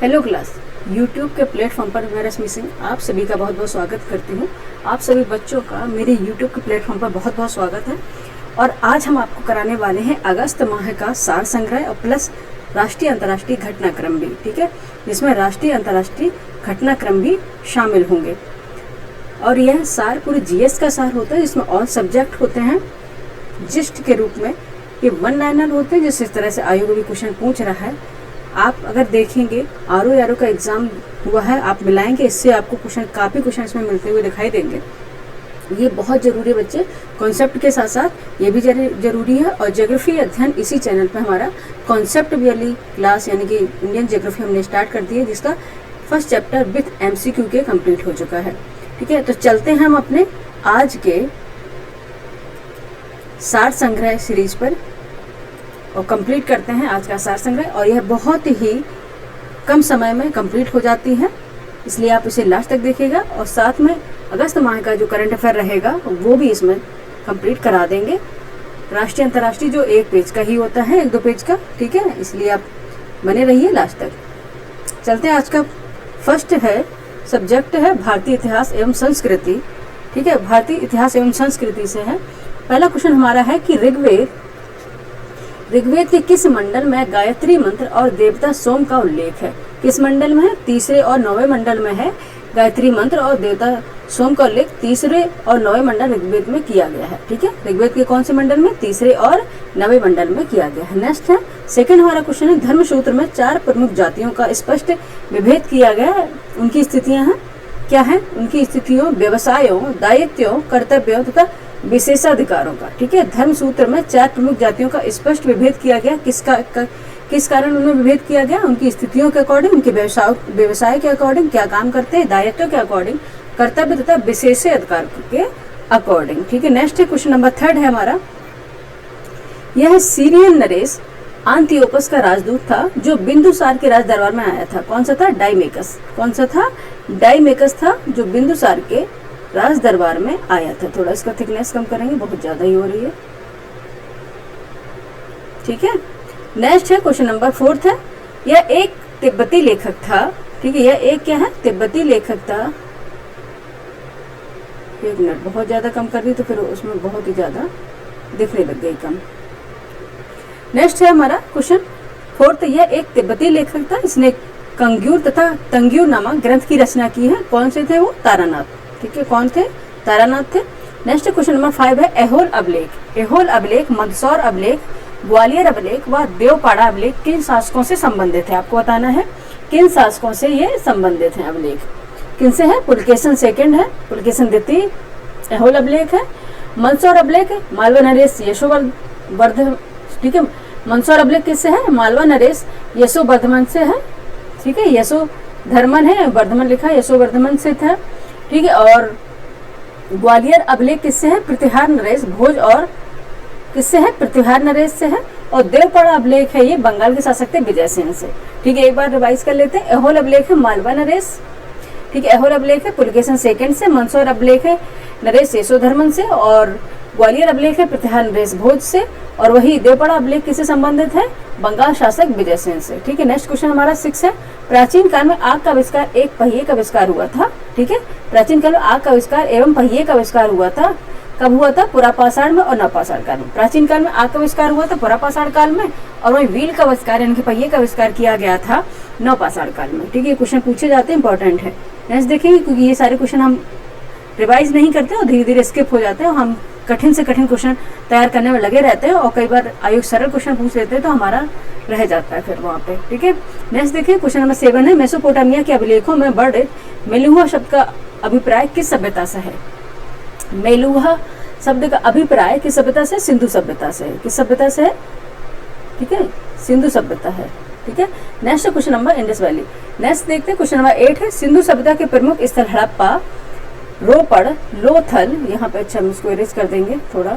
Hello class, YouTube के platform पर मैं रश्मि सिंह आप सभी का बहुत बहुत स्वागत करती हूँ। आप सभी बच्चों का मेरे यूट्यूब के प्लेटफॉर्म पर बहुत बहुत स्वागत है। और आज हम आपको कराने वाले हैं अगस्त माह का सार संग्रह और प्लस राष्ट्रीय अंतर्राष्ट्रीय घटनाक्रम भी, ठीक है, जिसमें राष्ट्रीय अंतर्राष्ट्रीय घटनाक्रम भी शामिल होंगे। और यह सार पूरे जीएस का सार होता है, जिसमें ऑल सब्जेक्ट होते हैं जिस्ट के रूप में। ये वन लाइनर होते हैं, जिस तरह से आयोग भी क्वेश्चन पूछ रहा है। आप अगर देखेंगे आरओ का एग्जाम हुआ है, आप मिलाएंगे, इससे आपको काफ़ी क्वेश्चन इसमें मिलते हुए दिखाई देंगे। ये बहुत ज़रूरी है बच्चे, कॉन्सेप्ट के साथ साथ ये भी जरूरी है। और ज्योग्राफी अध्ययन इसी चैनल पे हमारा कॉन्सेप्ट वाली क्लास यानी कि इंडियन ज्योग्राफी हमने स्टार्ट कर दी है, जिसका फर्स्ट चैप्टर विथ एमसीक्यू के कंप्लीट हो चुका है। ठीक है, तो चलते हैं हम अपने आज के सार संग्रह सीरीज पर और कंप्लीट करते हैं आज का सार संग्रह। और यह बहुत ही कम समय में कंप्लीट हो जाती है, इसलिए आप इसे लास्ट तक देखिएगा। और साथ में अगस्त माह का जो करंट अफेयर रहेगा वो भी इसमें कंप्लीट करा देंगे। राष्ट्रीय अंतर्राष्ट्रीय जो एक पेज का ही होता है, 1-2 पेज का, ठीक है, इसलिए आप बने रहिए लास्ट तक। चलते हैं, आज का फर्स्ट है सब्जेक्ट है भारतीय इतिहास एवं संस्कृति। ठीक है, भारतीय इतिहास एवं संस्कृति से है। पहला क्वेश्चन हमारा है कि ऋग्वेद के किस मंडल में गायत्री मंत्र और देवता सोम का उल्लेख है? किस मंडल में है? 3 और 9वें मंडल में है गायत्री मंत्र और देवता सोम का उल्लेख 3 और 9वें मंडल ऋग्वेद में किया गया है। ठीक है, ऋग्वेद के कौन से मंडल में? 3 और 9वें मंडल में किया गया है। नेक्स्ट है, सेकंड हमारा क्वेश्चन है धर्मसूत्र में 4 प्रमुख जातियों का स्पष्ट विभेद किया गया है, उनकी स्थितियां हैं क्या है? उनकी स्थितियों, व्यवसायों, दायित्वों, कर्तव्यों तथा विशेषाधिकारों का। ठीक है, धर्म सूत्र में 4 प्रमुख जातियों का स्पष्ट विभेद किया गया। किस कारण उनमें विभेद किया गया? उनकी स्थितियों के अकॉर्डिंग, उनके व्यवसाय के अकॉर्डिंग, क्या काम करते हैं, दायित्व के अकॉर्डिंग, कर्तव्य तथा विशेषाधिकार के अकॉर्डिंग। ठीक है, नेक्स्ट है क्वेश्चन नंबर 3 है हमारा। यह सीरियन नरेश आंतियोकस का राजदूत था जो बिंदुसार के राज दरबार में आया था। कौन सा था? डाइमेकस। कौन सा था? डाइमेकस था, जो बिंदुसार के राज दरबार में आया था। थोड़ा इसका थिकनेस कम करेंगे, बहुत ज्यादा ही हो रही है। ठीक है, नेक्स्ट है क्वेश्चन नंबर 4 है। यह एक तिब्बती लेखक था। ठीक है, यह एक क्या है? तिब्बती लेखक था। 1 मिनट, बहुत ज्यादा कम कर दी तो फिर उसमें बहुत ही ज्यादा दिखने लग गई कम। नेक्स्ट है हमारा क्वेश्चन 4, यह एक तिब्बती लेखक था, इसने कंग्यूर तथा तंग्यूर नामक ग्रंथ की रचना की है। कौन से थे वो? तारानाथ। ठीक है, कौन थे? तारानाथ थे। नेक्स्ट क्वेश्चन नंबर 5 है ऐहोल अभिलेख। ऐहोल अभिलेख, मंदसौर अभिलेख, ग्वालियर अभिलेख व देवपाड़ा अभिलेख किन शासकों से संबंधित है? आपको बताना है किन शासकों से ये संबंधित है अभिलेख। किनसे है? पुलकेशन सेकंड है, पुलकेशन द्वितीय। ऐहोल अभिलेख है। मंदसौर अभिलेख मालवा नरेश यशोवर्धन। ठीक है, मंदसौर अभिलेख किससे है? मालवा नरेश यशोवर्धन से है। ठीक है, यशोधर्मन है, वर्धमान लिखा है, यशोवर्धन से था। ठीक है, और ग्वालियर अभिलेख किससे है? प्रतिहार नरेश भोज और किससे है? प्रतिहार नरेश से है। और देवपाड़ा अभिलेख है, ये बंगाल के शासक थे विजय सेन से। ठीक है, एक बार रिवाइज कर लेते हैं। ऐहोल अभिलेख है मालवा नरेश। ठीक है, ऐहोल अभिलेख है पुलकेशन सेकंड से। मंदसौर अभिलेख है नरेश यशोधर्मन से। और ग्वालियर अभिलेख है प्रतिहार नरेश भोज से। और वही देवपाड़ा अभिलेख किससे संबंधित है? बंगाल शासक विजय सेन से। ठीक है, नेक्स्ट क्वेश्चन हमारा 6 है। प्राचीन काल में आग का आविष्कार एक पहिए का आविष्कार हुआ था। ठीक है, प्राचीन काल में आग का आविष्कार एवं पहिए का आविष्कार हुआ था। कब हुआ था? पुरापाषाण में और नवपाषाण काल में। प्राचीन काल में आग का आविष्कार हुआ था पुरापाषाण काल में, और वही व्हील का आविष्कार यानी कि पहिए का आविष्कार किया गया था नवपाषाण काल में। ठीक है, क्वेश्चन पूछे जाते हैं, इंपॉर्टेंट है। नेक्स्ट देखेंगे, क्योंकि ये सारे क्वेश्चन हम रिवाइज नहीं करते और धीरे धीरे स्किप हो जाते हैं। हम कठिन से कठिन क्वेश्चन तैयार करने में लगे रहते हैं और कई बार आयोग सरल क्वेश्चन पूछ लेते हैं तो हमारा रह जाता है फिर वहाँ पे। ठीक है, नेक्स्ट देखिए क्वेश्चन नंबर 7 है। मेसोपोटामिया के अभिलेखों में वर्णित मेलुहा शब्द का अभिप्राय किस सभ्यता से है? मेलुहा शब्द का अभिप्राय किस सभ्यता से? सिंधु सभ्यता से है। किस सभ्यता से है? ठीक है, सिंधु सभ्यता है। ठीक है, next question number Indus valley. Next देखते हैं क्वेश्चन नंबर 8 है। सिंधु सभ्यता के प्रमुख स्थल हड़प्पा, रोपड़, लोथल। यहाँ पे अच्छा हम इसको इरेज कर देंगे, थोड़ा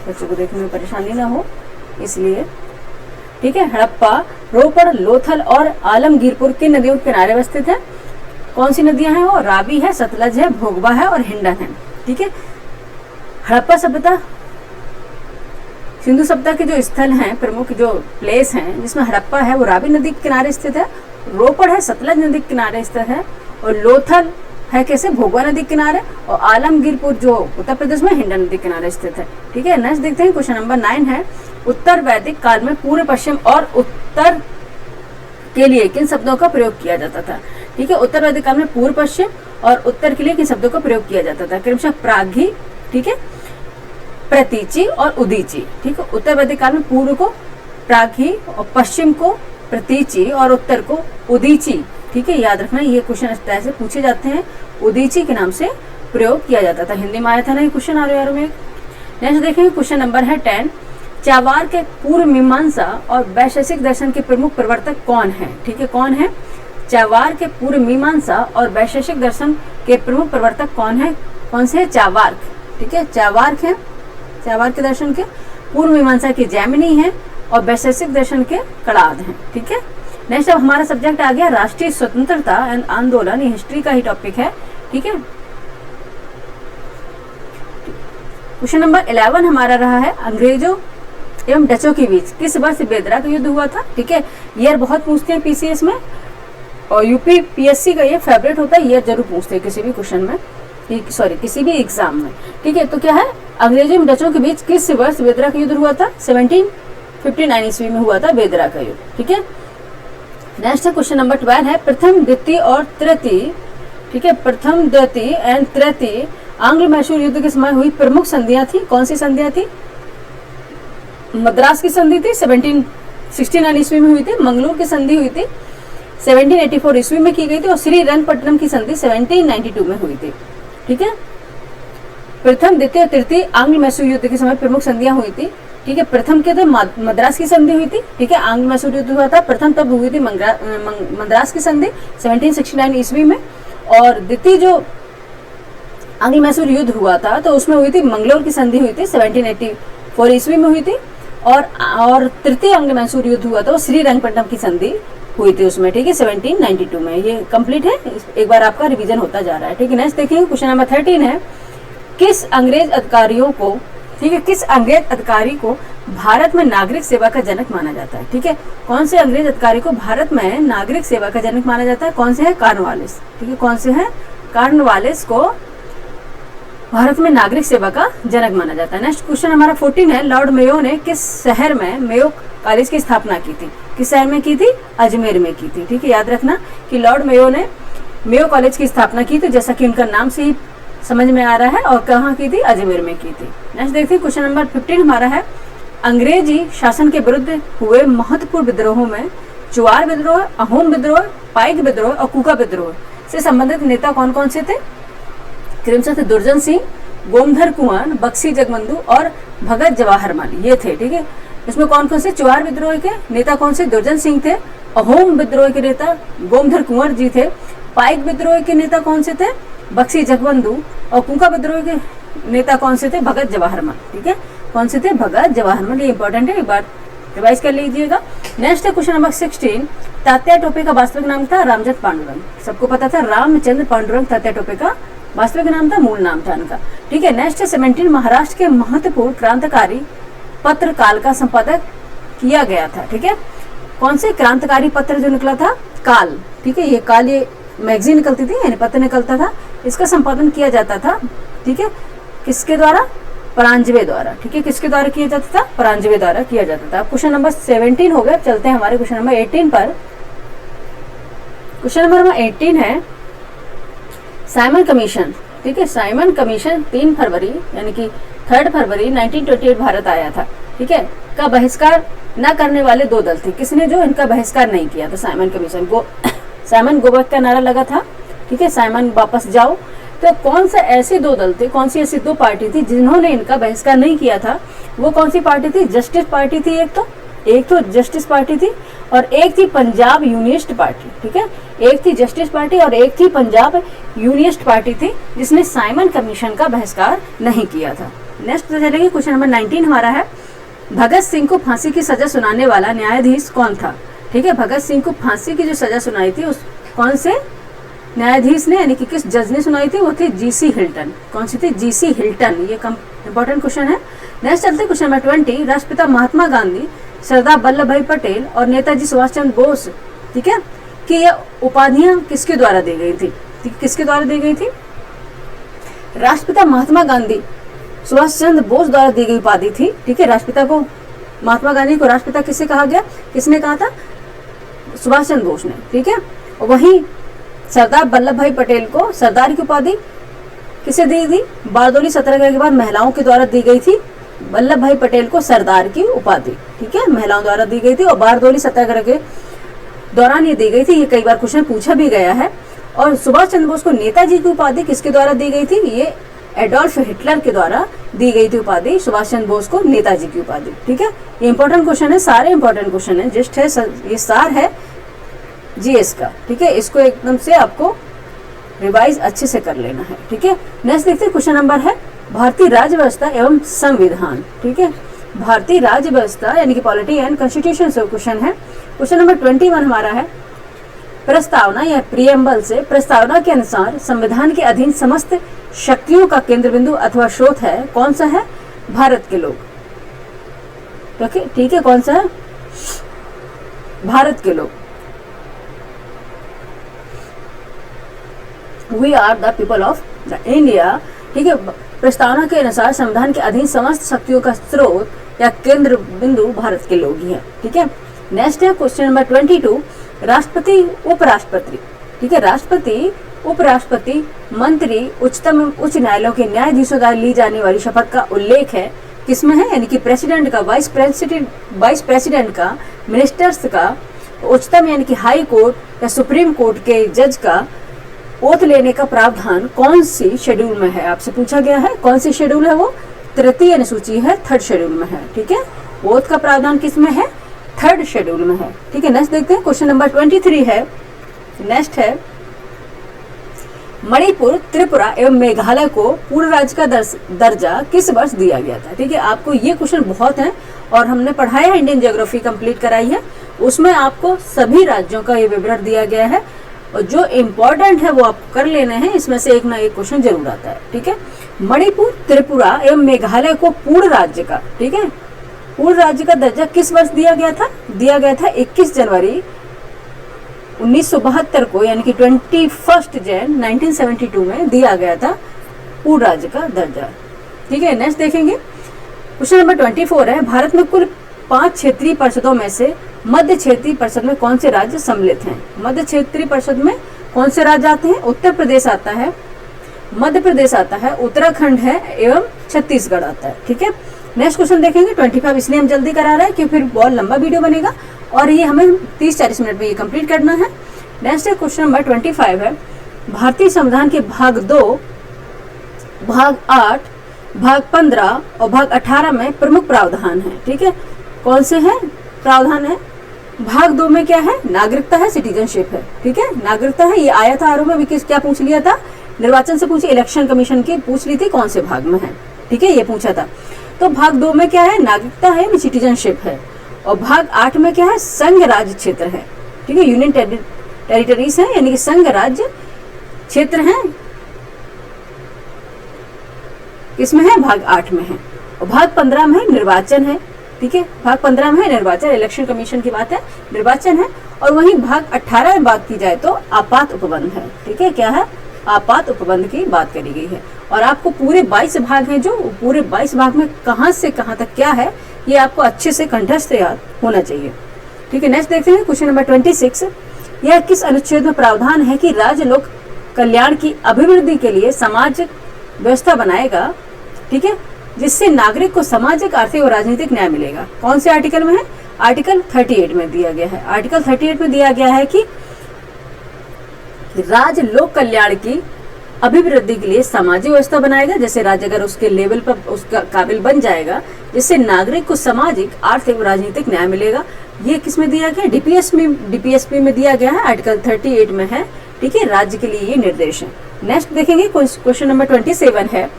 बच्चों को देखने में परेशानी ना हो इसलिए। ठीक है, हड़प्पा, रोपड़, लोथल और आलमगीरपुर किन नदियों के किनारे अवस्थित है? कौन सी नदियां हैं वो? रावी है, सतलज है, भोगवा है और हिंडन है। ठीक है, हड़प्पा सभ्यता सिंधु सभ्यता के जो स्थल हैं, प्रमुख जो प्लेस हैं जिसमें हड़प्पा है वो रावी नदी के किनारे स्थित है। रोपड़ है सतलज नदी के किनारे स्थित है, और लोथल है कैसे भोगवा नदी के किनारे, और आलमगीरपुर जो उत्तर प्रदेश में हिंडन नदी के किनारे स्थित है। ठीक है, नेक्स्ट देखते हैं क्वेश्चन नंबर 9 है, उत्तर वैदिक काल में पूर्व पश्चिम और उत्तर के लिए किन शब्दों का प्रयोग किया जाता था। ठीक है, उत्तर वैदिक काल में पूर्व पश्चिम और उत्तर के लिए किन शब्दों का प्रयोग किया जाता था, क्रमशः प्रागी, ठीक है, प्रतीचि और उदीची। ठीक है, उत्तर वैदिक काल में पूर्व को प्रागी और पश्चिम को प्रतीचि और उत्तर को उदीची। ठीक है, याद रखना ये क्वेश्चन इस तरह से पूछे जाते हैं, उदीची के नाम से प्रयोग किया जाता था। हिंदी में आया था ना ये क्वेश्चन आर में। नेक्स्ट देखेंगे क्वेश्चन नंबर है 10, चावार के पूर्व मीमांसा और वैशेषिक दर्शन के प्रमुख प्रवर्तक कौन है। ठीक है, कौन है, चावार के पूर्व मीमांसा और वैशेषिक दर्शन के प्रमुख प्रवर्तक कौन है, कौन से है, चावार्क। ठीक है, चावार्क है, चावार के दर्शन के, पूर्व मीमांसा के जैमिनी है और वैशेषिक दर्शन के कड़ाद हैं। ठीक है, नेक्स्ट अब हमारा सब्जेक्ट आ गया राष्ट्रीय स्वतंत्रता एंड आंदोलन, ये हिस्ट्री का ही टॉपिक है। ठीक है, क्वेश्चन नंबर 11 हमारा रहा है, अंग्रेजों एवं डचों के बीच किस वर्ष बेदरा का युद्ध हुआ था। ठीक है, ईयर बहुत पूछते हैं पीसीएस में, और यूपी पीएससी का ये फेवरेट होता है, ईयर जरूर पूछते हैं किसी भी क्वेश्चन में, सॉरी किसी भी एग्जाम में। ठीक है, तो क्या है, अंग्रेजों एवं डचों के बीच किस वर्ष बेदरा का युद्ध हुआ था, 1759 ईस्वी में हुआ था बेदरा का युद्ध। ठीक है, नेक्स्ट है क्वेश्चन नंबर 12 है, प्रथम द्वितीय और तृतीय। ठीक है, प्रथम द्वितीय एंड तृतीय आंग्ल मैसूर युद्ध के समय हुई प्रमुख संधियां थी, कौन सी संधियां थी, मद्रास की संधि थी 1769 ईस्वी में हुई थी, मंगलूर की संधि हुई थी 1784 ईस्वी में की गई थी, और श्रीरंगपट्टनम की संधि 1792 में हुई थी। ठीक है, प्रथम द्वितीय और तृतीय आंग्ल मैसूर युद्ध के समय प्रमुख संधियां हुई थी। ठीक है, प्रथम के तो मद्रास की संधि हुई थी। ठीक है, आंग्ल मैसूर युद्ध हुआ था, प्रथम तब हुई थी मद्रास की संधि 1769 ईस्वी में, और द्वितीय जो आंग्ल मैसूर युद्ध हुआ था तो उसमें हुई थी मंगलोर की संधि हुई थी 1784 ईस्वी में हुई थी, और तृतीय आंग्ल मैसूर युद्ध हुआ था वो श्रीरंगपट्टनम की संधि हुई थी उसमें। ठीक है, 1792 में। ये कंप्लीट है, एक बार आपका रिवीजन होता जा रहा है। ठीक है, नेक्स्ट देखिए क्वेश्चन नंबर 13 है, किस अंग्रेज अधिकारियों को, ठीक है, किस अंग्रेज अधिकारी को भारत में नागरिक सेवा का जनक माना जाता है। ठीक है, कौन से अंग्रेज अधिकारी को भारत में नागरिक सेवा का जनक माना जाता है, कौन से है, कॉर्नवालिस। ठीक है, कौन से है, कॉर्नवालिस को भारत में नागरिक सेवा का जनक माना जाता है। नेक्स्ट क्वेश्चन हमारा 14 है, लॉर्ड मेयो ने किस शहर में मेयो कॉलेज की स्थापना की थी, किस शहर में की थी, अजमेर में की थी। ठीक है, याद रखना कि लॉर्ड मेयो ने मेयो कॉलेज की स्थापना की थी, जैसा कि उनका नाम से ही समझ में आ रहा है, और कहाँ की थी, अजमेर में की थी। नेक्स्ट देखते हैं क्वेश्चन नंबर 15 हमारा है, अंग्रेजी शासन के विरुद्ध हुए महत्वपूर्ण विद्रोहों में चुआर विद्रोह, अहोम विद्रोह, पाइक विद्रोह और कुका विद्रोह से संबंधित नेता कौन कौन से थे, क्रमशः थे दुर्जन सिंह, गोमधर कुंवर, बक्सी जगबंधु और भगत जवाहर लाल, ये थे। ठीक है, इसमें कौन कौन से, चुआर विद्रोह के नेता कौन से, दुर्जन सिंह थे, अहोम विद्रोह के नेता गोमधर कुंवर जी थे, पाइक विद्रोह के नेता कौन से थे, बक्सी जगबंधु, और कुका विद्रोह के नेता कौन से थे, भगत जवाहर लाल। ठीक है, कौन से थे, भगत जवाहर लाल, ये इंपॉर्टेंट है, एक बार रिवाइज कर लीजिएगा। नेक्स्ट है क्वेश्चन नंबर 16, तात्या टोपे का वास्तविक नाम था रामचंद्र पांडुरंग, सबको पता था रामचंद्र पांडुरंग तात्या टोपे का वास्तविक नाम था, मूल नाम था उनका। ठीक है, नेक्स्ट है 17, महाराष्ट्र के महत्वपूर्ण क्रांतिकारी पत्र काल का संपादक किया गया था। ठीक है, कौन से क्रांतिकारी पत्र जो निकला था, काल। ठीक है, ये काल, ये मैगजीन निकलती थी यानी पत्र निकलता था, इसका संपादन किया जाता था। ठीक है, किसके द्वारा, परांजवे द्वारा। ठीक है, किसके द्वारा किया जाता था, परांजवे द्वारा किया जाता था। क्वेश्चन नंबर 17 हो गया, चलते हैं हमारे क्वेश्चन नंबर 18 पर। क्वेश्चन नंबर 18 है, साइमन कमीशन। ठीक है, साइमन कमीशन 3 फरवरी यानी कि 3 फरवरी 1928 भारत आया था। ठीक है, का बहिष्कार न करने वाले 2 दल थे, किसने जो इनका बहिष्कार नहीं किया था, साइमन कमीशन को, साइमन गोबक का नारा लगा था। ठीक है, साइमन वापस जाओ, तो कौन सा ऐसे 2 दल थे, कौन सी ऐसी 2 पार्टी थी जिन्होंने इनका बहिष्कार नहीं किया था, वो कौन सी पार्टी थी, जस्टिस पार्टी थी, एक तो जस्टिस पार्टी थी, और एक थी पंजाब यूनियनिस्ट पार्टी। ठीक है, एक थी जस्टिस पार्टी और एक थी पंजाब यूनियनिस्ट पार्टी थी, जिसने साइमन कमीशन का बहिष्कार नहीं किया था। नेक्स्ट चलेंगे क्वेश्चन नंबर 19 हमारा है, भगत सिंह को फांसी की सजा सुनाने वाला न्यायाधीश कौन था। ठीक है, भगत सिंह को फांसी की जो सजा सुनाई थी उस कौन से न्यायाधीश ने, यानी कि किस जज ने सुनाई थी, वो थी जीसी हिल्टन। कौन सी थी, जीसी हिल्टन। ये इंपॉर्टेंट क्वेश्चन है। नेक्स्ट चलते क्वेश्चन नंबर 20, राष्ट्रपिता महात्मा गांधी, सरदार वल्लभ भाई पटेल और नेताजी सुभाष चंद्र बोस, ठीक है, कि यह उपाधियां किसके द्वारा दी गई थी? किसके द्वारा दी गई थी? राष्ट्रपिता महात्मा गांधी सुभाष चंद्र बोस द्वारा दी गई उपाधि थी। ठीक है, राष्ट्रपिता को, महात्मा गांधी को राष्ट्रपिता किससे कहा गया? किसने कहा था? सुभाष चंद्र बोस ने। ठीक है, वहीं सरदार वल्लभ भाई पटेल को सरदार की उपाधि किसे दी थी? बारदोली सत्याग्रह के बाद महिलाओं के द्वारा दी गई थी वल्लभ भाई पटेल को सरदार की उपाधि। ठीक है, महिलाओं द्वारा दी गई थी और बारदोली सत्याग्रह के दौरान ये दी गई थी। ये कई बार क्वेश्चन पूछा भी गया है। और सुभाष चंद्र बोस को नेताजी की उपाधि किसके द्वारा दी गई थी? ये एडोल्फ हिटलर के द्वारा दी गई थी उपाधि, सुभाष चंद्र बोस को नेताजी की उपाधि। ठीक है, ये इंपॉर्टेंट क्वेश्चन है, सारे इंपॉर्टेंट क्वेश्चन है, जस्ट है, ये सार है जीएस का। ठीक है, इसको एकदम से आपको रिवाइज अच्छे से कर लेना है। ठीक है, नेक्स्ट देखते हैं, क्वेश्चन नंबर है भारतीय राज्य व्यवस्था एवं संविधान। ठीक है, भारतीय राज्य व्यवस्था यानी कि पॉलिटी एंड कॉन्स्टिट्यूशन से क्वेश्चन है। क्वेश्चन नंबर 21 हमारा है, प्रस्तावना या प्रियम्बल से प्रस्तावना के अनुसार संविधान के अधीन समस्त शक्तियों का केंद्र बिंदु अथवा स्रोत है, कौन सा है? भारत के लोग। ठीक है, कौन सा है? भारत के लोग। We are the people of the India. ठीक है, प्रस्तावना के अनुसार संविधान के अधीन समस्त शक्तियों का स्रोत या केंद्र बिंदु भारत के लोग ही है। ठीक है, नेक्स्ट है क्वेश्चन नंबर 22, राष्ट्रपति उपराष्ट्रपति। ठीक है, राष्ट्रपति उपराष्ट्रपति मंत्री उच्चतम उच्च न्यायालयों के न्यायाधीशों द्वारा ली जाने वाली शपथ का उल्लेख है किसमें है? यानी कि प्रेसिडेंट का, वाइस प्रेसिडेंट का, मिनिस्टर्स का, उच्चतम यानी कि हाई कोर्ट या सुप्रीम कोर्ट के जज का ओथ लेने का प्रावधान कौन सी शेड्यूल में है? आपसे पूछा गया है, कौन सी शेड्यूल है वो? तृतीय अनुसूची है, थर्ड शेड्यूल में है। ठीक है, ओथ का प्रावधान किसमें है? थर्ड शेड्यूल में है। ठीक है, नेक्स्ट देखते हैं, क्वेश्चन नंबर 23 है, नेक्स्ट है, मणिपुर, त्रिपुरा एवं मेघालय को पूर्ण राज्य का दर्जा किस वर्ष दिया गया था? ठीक है, आपको ये क्वेश्चन बहुत है और हमने पढ़ाया है, इंडियन ज्योग्राफी कंप्लीट कराई है, उसमें आपको सभी राज्यों का ये विवरण दिया गया है और जो इम्पोर्टेंट है वो आप कर लेने हैं, इसमें से एक ना एक क्वेश्चन जरूर आता है। ठीक है, मणिपुर, त्रिपुरा एवं मेघालय को पूर्ण राज्य का, ठीक है, पूर्ण राज्य का दर्जा किस वर्ष दिया गया था? दिया गया था 21 जनवरी 1972 को, यानी कि 21 जैन 1972 में दिया गया था पूर्ण राज्य का दर्जा। ठीक है, नेक्स्ट देखेंगे, क्वेश्चन नंबर 24 है, भारत में कुल 5 क्षेत्रीय परिषदों में से मध्य क्षेत्रीय परिषद में कौन से राज्य सम्मिलित हैं? मध्य क्षेत्रीय परिषद में कौन से राज्य आते हैं? उत्तर प्रदेश आता है, मध्य प्रदेश आता है, उत्तराखंड है एवं छत्तीसगढ़ आता है। ठीक है, नेक्स्ट क्वेश्चन देखेंगे 25, इसलिए हम जल्दी करा रहे हैं क्योंकि फिर बहुत लंबा वीडियो बनेगा और ये हमें 30-40 मिनट में ये कंप्लीट करना है। नेक्स्ट है क्वेश्चन नंबर 25 है, भारतीय संविधान के भाग 2, भाग 8, भाग 15 और भाग 18 में प्रमुख प्रावधान है। ठीक है, कौन से हैं प्रावधान है? भाग 2 में क्या है? नागरिकता है, सिटीजनशिप है। ठीक है, नागरिकता है, ये आया था आरोप में भी, क्या पूछ लिया था? निर्वाचन से पूछी, इलेक्शन कमीशन की पूछ ली थी कौन से भाग में है। ठीक है, ये पूछा था। तो भाग 2 में क्या है? नागरिकता है, सिटीजनशिप है। और भाग 8 में क्या है? संघ राज्य क्षेत्र है। ठीक है, यूनियन टेरिटरीज है, यानी कि संघ राज्य क्षेत्र है, किसमें है? भाग 8 में है। और भाग 15 में निर्वाचन है। ठीक है, भाग 15 में है निर्वाचन, इलेक्शन कमीशन की बात है, निर्वाचन है। और वहीं भाग 18 में बात की जाए तो आपात उपबंध है। ठीक है, क्या है? आपात उपबंध की बात करी गई है। और आपको पूरे 22 भाग हैं, जो पूरे 22 भाग में कहां से कहां तक क्या है ये आपको अच्छे से कंठस्थ याद होना चाहिए। ठीक है, नेक्स्ट देखते हैं क्वेश्चन नंबर 26, यह किस अनुच्छेद में प्रावधान है कि राज्य लोक कल्याण की अभिवृद्धि के लिए सामाजिक व्यवस्था बनाएगा? ठीक है, जिससे नागरिक को सामाजिक, आर्थिक और राजनीतिक न्याय मिलेगा। कौन से आर्टिकल में है? आर्टिकल 38 में दिया गया है। आर्टिकल 38 में दिया गया है कि राज्य लोक कल्याण की अभिवृद्धि के लिए सामाजिक व्यवस्था बनाएगा, जैसे राज्य अगर उसके लेवल पर उसका काबिल बन जाएगा, जिससे नागरिक को सामाजिक, आर्थिक और राजनीतिक न्याय मिलेगा। ये किस में दिया गया? डीपीएसपी में दिया गया है, आर्टिकल 38 में है। ठीक है, राज्य के लिए ये निर्देश है। नेक्स्ट देखेंगे क्वेश्चन नंबर 27 है,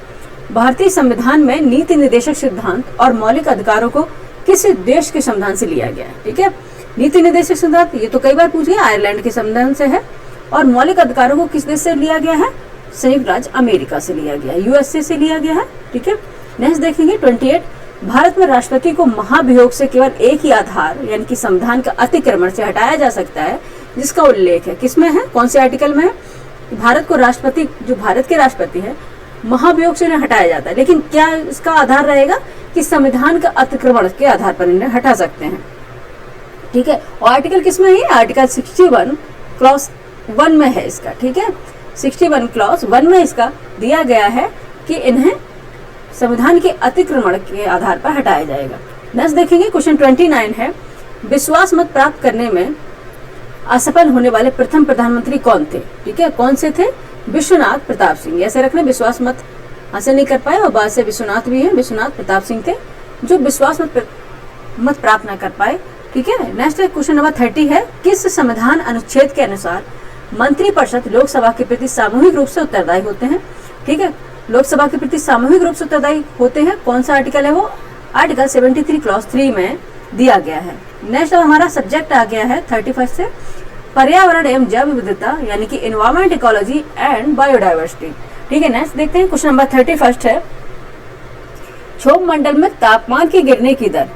भारतीय संविधान में नीति निर्देशक सिद्धांत और मौलिक अधिकारों को किस देश के संविधान से लिया गया है? ठीक है, नीति निर्देशक सिद्धांत ये तो कई बार पूछ गया, आयरलैंड के संविधान से है। और मौलिक अधिकारों को किस देश से लिया गया है? संयुक्त राज्य अमेरिका से लिया गया है, यूएसए से लिया गया है। ठीक है, नेक्स्ट देखेंगे 28, भारत में राष्ट्रपति को महाभियोग से केवल एक ही आधार यानी कि संविधान का अतिक्रमण से हटाया जा सकता है, जिसका उल्लेख है किसमें है, कौन से आर्टिकल में है? भारत को राष्ट्रपति, जो भारत के राष्ट्रपति है, महाभियोग से उन्हें हटाया जाता है, लेकिन क्या इसका आधार रहेगा कि संविधान का अतिक्रमण के आधार पर इन्हें हटा सकते हैं। ठीक है, और आर्टिकल किसमें है? आर्टिकल 61 क्लॉज 1 में है इसका। ठीक है, 61 क्लॉज 1 में इसका दिया गया है कि इन्हें संविधान के अतिक्रमण के आधार पर हटाया जाएगा। नेक्स्ट देखेंगे क्वेश्चन 29 है, विश्वास मत प्राप्त करने में असफल होने वाले प्रथम प्रधानमंत्री कौन थे? ठीक है, कौन से थे? विश्वनाथ प्रताप सिंह। ऐसे रखना, विश्वास मत हासिल नहीं कर पाए और बाद से विश्वनाथ भी है, विश्वनाथ प्रताप सिंह थे जो विश्वास मत प्राप्त न कर पाए। ठीक है, नेक्स्ट क्वेश्चन नंबर 30 है, किस संविधान अनुच्छेद के अनुसार मंत्रिपरिषद लोकसभा के प्रति सामूहिक रूप से उत्तरदायी होते हैं? ठीक है, लोकसभा के प्रति सामूहिक रूप से उत्तरदायी होते हैं। कौन सा आर्टिकल है वो? आर्टिकल 73 क्लॉज 3 में दिया गया है। नेक्स्ट हमारा सब्जेक्ट आ गया है 31 से, पर्यावरण एवं जैव विविधता यानी कि एनवायरमेंट, इकोलॉजी एंड बायोडाइवर्सिटी। ठीक है, नेक्स्ट देखते हैं क्वेश्चन नंबर 31 है, क्षोभ मंडल में तापमान के गिरने की दर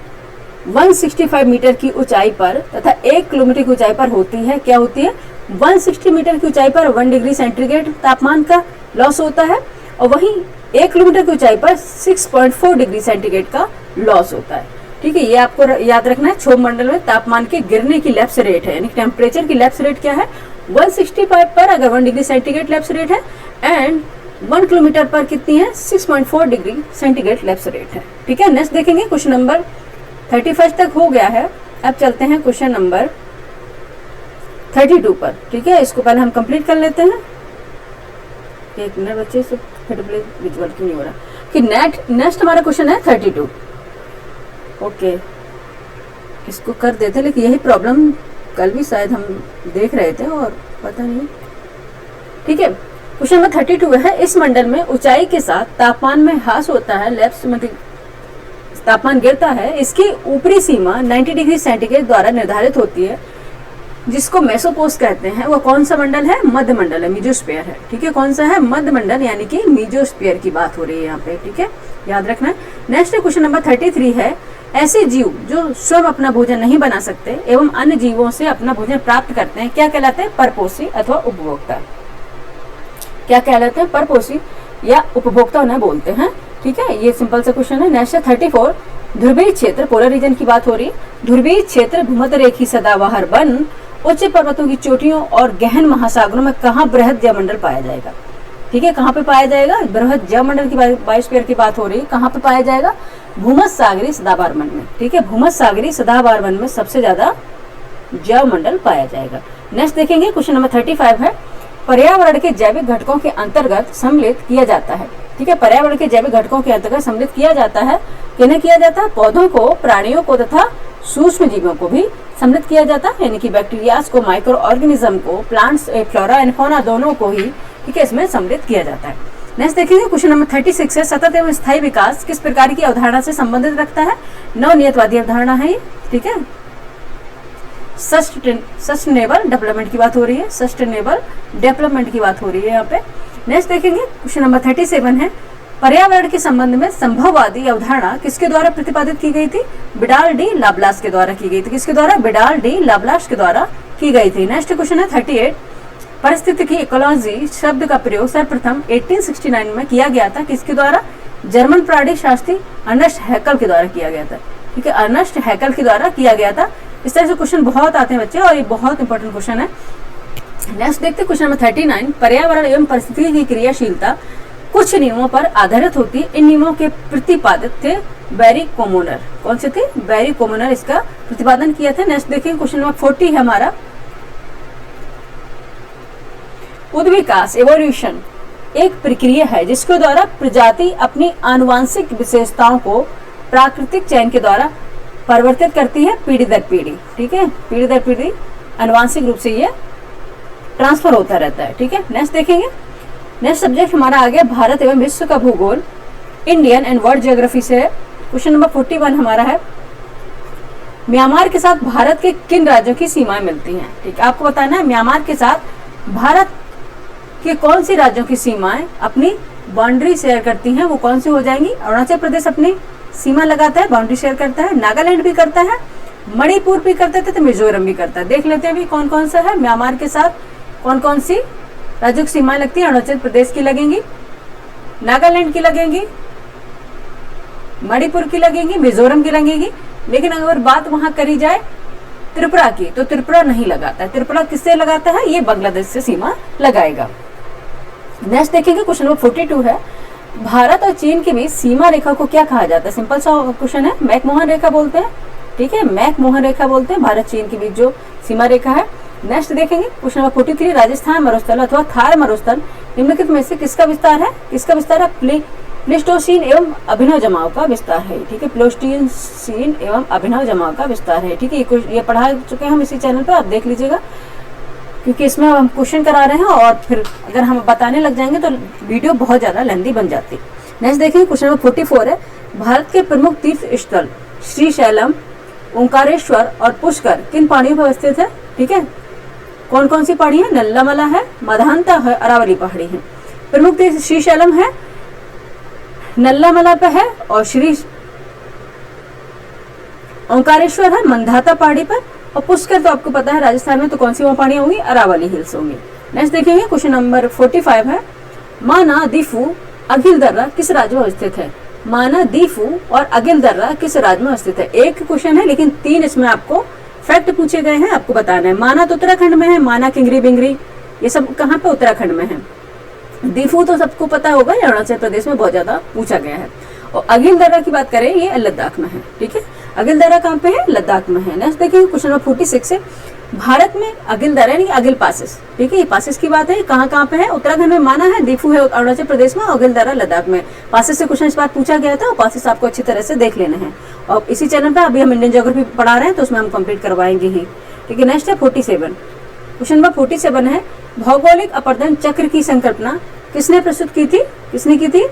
165 मीटर की ऊंचाई पर तथा 1 किलोमीटर की ऊंचाई पर होती है। क्या होती है? 160 मीटर की ऊंचाई पर 1 डिग्री सेंटीग्रेड तापमान का लॉस होता है और वहीं 1 किलोमीटर की ऊंचाई पर 6.4 डिग्री सेंटीग्रेड का लॉस होता है। ठीक है, ये आपको याद रखना है। क्षोभ मंडल में तापमान के गिरने की लैप्स रेट है, यानी टेम्परेचर की लैप्स रेट क्या है? 165 पर अगर 1 डिग्री सेंटीग्रेड लैप्स रेट है एंड 1 किलोमीटर पर कितनी है? 6.4 डिग्री सेंटीग्रेड लैप्स रेट है। ठीक है, नेक्स्ट देखेंगे क्वेश्चन नंबर 31 तक हो गया है। अब चलते हैं क्वेश्चन नंबर 32 पर। ठीक है, इसको पहले हम कंप्लीट कर लेते हैं। एक मिनट बच्चे, विजुअल क्यों नहीं हो रहा? कि नेक्स्ट हमारा क्वेश्चन है 32। ओके, इसको कर देते, लेकिन यही प्रॉब्लम कल भी शायद हम देख रहे थे और पता नहीं। ठीक है, क्वेश्चन नंबर 32 है, इस मंडल में ऊंचाई के साथ तापमान में ह्रास होता है, लेफ्ट में तापमान गिरता है, इसकी ऊपरी सीमा 90 डिग्री सेंटीग्रेड द्वारा निर्धारित होती है, जिसको मेसोपोस कहते हैं। वो कौन सा मंडल है? मध्य मंडल है, मीजोस्फीयर है। ठीक है, कौन सा है? मध्य मंडल यानी कि मीजोस्फीयर की बात हो रही है यहाँ पे। ठीक है, याद रखना है। नेक्स्ट क्वेश्चन नंबर 33 है, ऐसे जीव जो स्वयं अपना भोजन नहीं बना सकते एवं अन्य जीवों से अपना भोजन प्राप्त करते हैं, क्या कहलाते हैं? परपोषी अथवा उपभोक्ता। क्या कहलाते हैं? परपोषी या उपभोक्ता उन्हें बोलते हैं। ठीक है, ये सिंपल सा क्वेश्चन है। नेक्स्ट 34, ध्रुवीय क्षेत्र, पोलर रीजन की बात हो रही है। ध्रुवीय क्षेत्र, भूमध्य रेखीय सदाबहार वन, उच्च पर्वतों की चोटियों और गहन महासागरों में कहाँ बृहद जलमंडल पाया जाएगा? ठीक है, कहाँ पे पाया जाएगा? बृहद जलमंडल की बायोस्फीयर की बात हो रही है, कहाँ पे पाया जाएगा? भूमध्य सागरीय सदाबहार वन में। ठीक है, भूमध्य सागरीय सदाबहार वन में सबसे ज्यादा जलमंडल पाया जाएगा। नेक्स्ट देखेंगे क्वेश्चन नंबर 35 है, पर्यावरण के जैविक घटकों के अंतर्गत सम्मिलित किया जाता है। ठीक है, पर्यावरण के जैविक घटकों के अंतर्गत सम्मिलित किया जाता है। किन्हें किया जाता है? पौधों को, प्राणियों को तथा सूक्ष्म जीवों को भी सम्मिलित किया जाता है, यानी कि बैक्टीरियाज को, माइक्रो ऑर्गेनिज्म को, प्लांट्स, फ्लोरा एंड फौना दोनों को ही ठीक है इसमें सम्मिलित किया जाता है। नेक्स्ट देखेंगे क्वेश्चन नंबर 36 है, सतत एवं स्थायी विकास किस प्रकार की अवधारणा से संबंधित रखता है? नवनियतवादी अवधारणा है ये। ठीक है, सस्टेनेबल डेवलपमेंट की बात हो रही है, सस्टेनेबल डेवलपमेंट की बात हो रही है यहाँ पे। नेक्स्ट देखेंगे क्वेश्चन नंबर 37 है, पर्यावरण के संबंध में संभववादी अवधारणा किसके द्वारा प्रतिपादित की गई थी? विडाल डी लाप्लास के द्वारा की गई थी। किसके द्वारा? विडाल डी लाप्लास के द्वारा की गई थी। नेक्स्ट क्वेश्चन है 38, परिस्थितिकी इकोलॉजी शब्द का प्रयोग सर्वप्रथम 1869 में किया गया था। किसके द्वारा? जर्मन प्राणी शास्त्री अर्नेस्ट हैकेल के द्वारा किया गया था। ठीक है, अर्नेस्ट हैकेल के द्वारा किया गया था। इस तरह से क्वेश्चन बहुत आते हैं बच्चे और ये बहुत इंपॉर्टेंट क्वेश्चन है। नेक्स्ट देखते हैं क्वेश्चन नंबर 39, पर्यावरण एवं परिस्थिति की क्रियाशीलता कुछ नियमों पर आधारित होती है। इन नियमों के प्रतिपादित थे बैरी कोमोनर। कौन से थे? बैरी कोमोनर इसका प्रतिपादन किया था। नेक्स्ट देखेंगे क्वेश्चन नंबर 40 है हमारा, उद्विकास, एवोल्यूशन एक प्रक्रिया है जिसके द्वारा प्रजाति अपनी आनुवांशिक विशेषताओं को प्राकृतिक चयन के द्वारा परिवर्तित करती है पीढ़ी दर पीढ़ी। ठीक है, पीढ़ी दर पीढ़ी आनुवांशिक रूप से ये ट्रांसफर होता रहता है। ठीक है, नेक्स्ट देखेंगे। नेक्स्ट सब्जेक्ट हमारा आ गया भारत एवं विश्व का भूगोल, इंडियन एंड वर्ल्ड ज्योग्राफी से है। क्वेश्चन नंबर 41 हमारा है, म्यांमार के साथ भारत के किन राज्यों की सीमाएं मिलती हैं? ठीक है, आपको बताना है म्यांमार के साथ भारत के कौन सी राज्यों की सीमाएं अपनी बाउंड्री शेयर करती हैं, वो कौन सी हो जाएंगी? अरुणाचल प्रदेश अपनी सीमा लगाता है, बाउंड्री शेयर करता है, नागालैंड भी करता है, मणिपुर भी करते थे तो मिजोरम भी करता है। देख लेते हैं अभी कौन कौन सा है। म्यांमार के साथ कौन कौन सी राज्यों की सीमाएं लगती है। अरुणाचल प्रदेश की लगेंगी, नागालैंड की लगेंगी, मणिपुर की लगेंगी, मिजोरम की लगेंगी। लेकिन अगर बात वहां करी जाए त्रिपुरा की, तो त्रिपुरा नहीं लगाता है। त्रिपुरा किससे लगाता है? ये बांग्लादेश से सीमा लगाएगा। नेक्स्ट देखेंगे क्वेश्चन नंबर 42 है, भारत और चीन के बीच सीमा रेखा को क्या कहा जाता है? सिंपल सा क्वेश्चन है, मैकमोहन रेखा बोलते हैं। ठीक है, मैकमोहन रेखा बोलते हैं भारत चीन के बीच जो सीमा रेखा है। नेक्स्ट देखेंगे क्वेश्चन नंबर 43, राजस्थान मरुस्थल अथवा थार मरुस्थल निम्नलिखित में से किसका विस्तार है? किसका विस्तार है? प्लेस्टोसीन एवं अभिनव जमाव का विस्तार है। ठीक है, प्लेस्टोसीन एवं अभिनव जमाव का विस्तार है। ठीक है, ये पढ़ा चुके हैं हम इसी चैनल पर, आप देख लीजिएगा, क्योंकि इसमें हम क्वेश्चन करा रहे हैं और फिर अगर हम बताने लग जाएंगे तो वीडियो बहुत ज्यादा लेंथी बन जाती। नेक्स्ट देखेंगे क्वेश्चन नंबर 44 है, भारत के प्रमुख तीर्थ स्थल श्रीशैलम, ओंकारेश्वर और पुष्कर किन पहाड़ियों पर अवस्थित है? ठीक है, कौन कौन सी पहाड़ी है? नल्लामला है, मधानता है, अरावली पहाड़ी है। प्रमुख तीर्थ श्रीशैलम है, नल्लामला पे है, और श्री ओंकारेश्वर है मंदाता पहाड़ी पर, और पुष्कर तो आपको पता है राजस्थान में, तो कौन सी वहां पहाड़ियां होंगी? अरावली हिल्स होंगी। नेक्स्ट देखेंगे क्वेश्चन नंबर 45 है, माना दीफू अगिल दर्रा किस राज्य में अवस्थित है? माना दीफू और अगिल दर्रा किस राज्य में अवस्थित है? एक क्वेश्चन है लेकिन 3 इसमें आपको फैक्ट पूछे गए हैं, आपको बताना है। माना तो उत्तराखंड में है, माना किंगरी बिंगरी ये सब कहाँ पे? उत्तराखंड में है। दीफू तो सबको पता होगा, ये अरुणाचल प्रदेश में बहुत ज्यादा पूछा गया है। और अगिल दर्रा की बात करें, ये लद्दाख में है। ठीक है, अगिल दर्रा कहाँ पे है? लद्दाख में है। नेक्स्ट देखिए क्वेश्चन नंबर 46 है, भारत में अगिल दर्रा यानी अगिल पासेस, ठीक है, ये पासेस की बात है, कहाँ कहाँ पे है? उत्तराखंड में माना है, दीफू है अरुणाचल प्रदेश में, अगिल दर्रा लद्दाख में। पासेस से क्वेश्चन इस बार पूछा गया था और पासेस आपको अच्छी तरह से देख लेने हैं। और इसी चैनल पर अभी हम इंडियन ज्योग्राफी पढ़ा रहे हैं तो उसमें हम कंप्लीट करवाएंगे ही। ठीक है, नेक्स्ट है 47, क्वेश्चन नंबर 47 है, भौगोलिक अपरदन चक्र की संकल्पना किसने प्रस्तुत की थी? किसने की थी?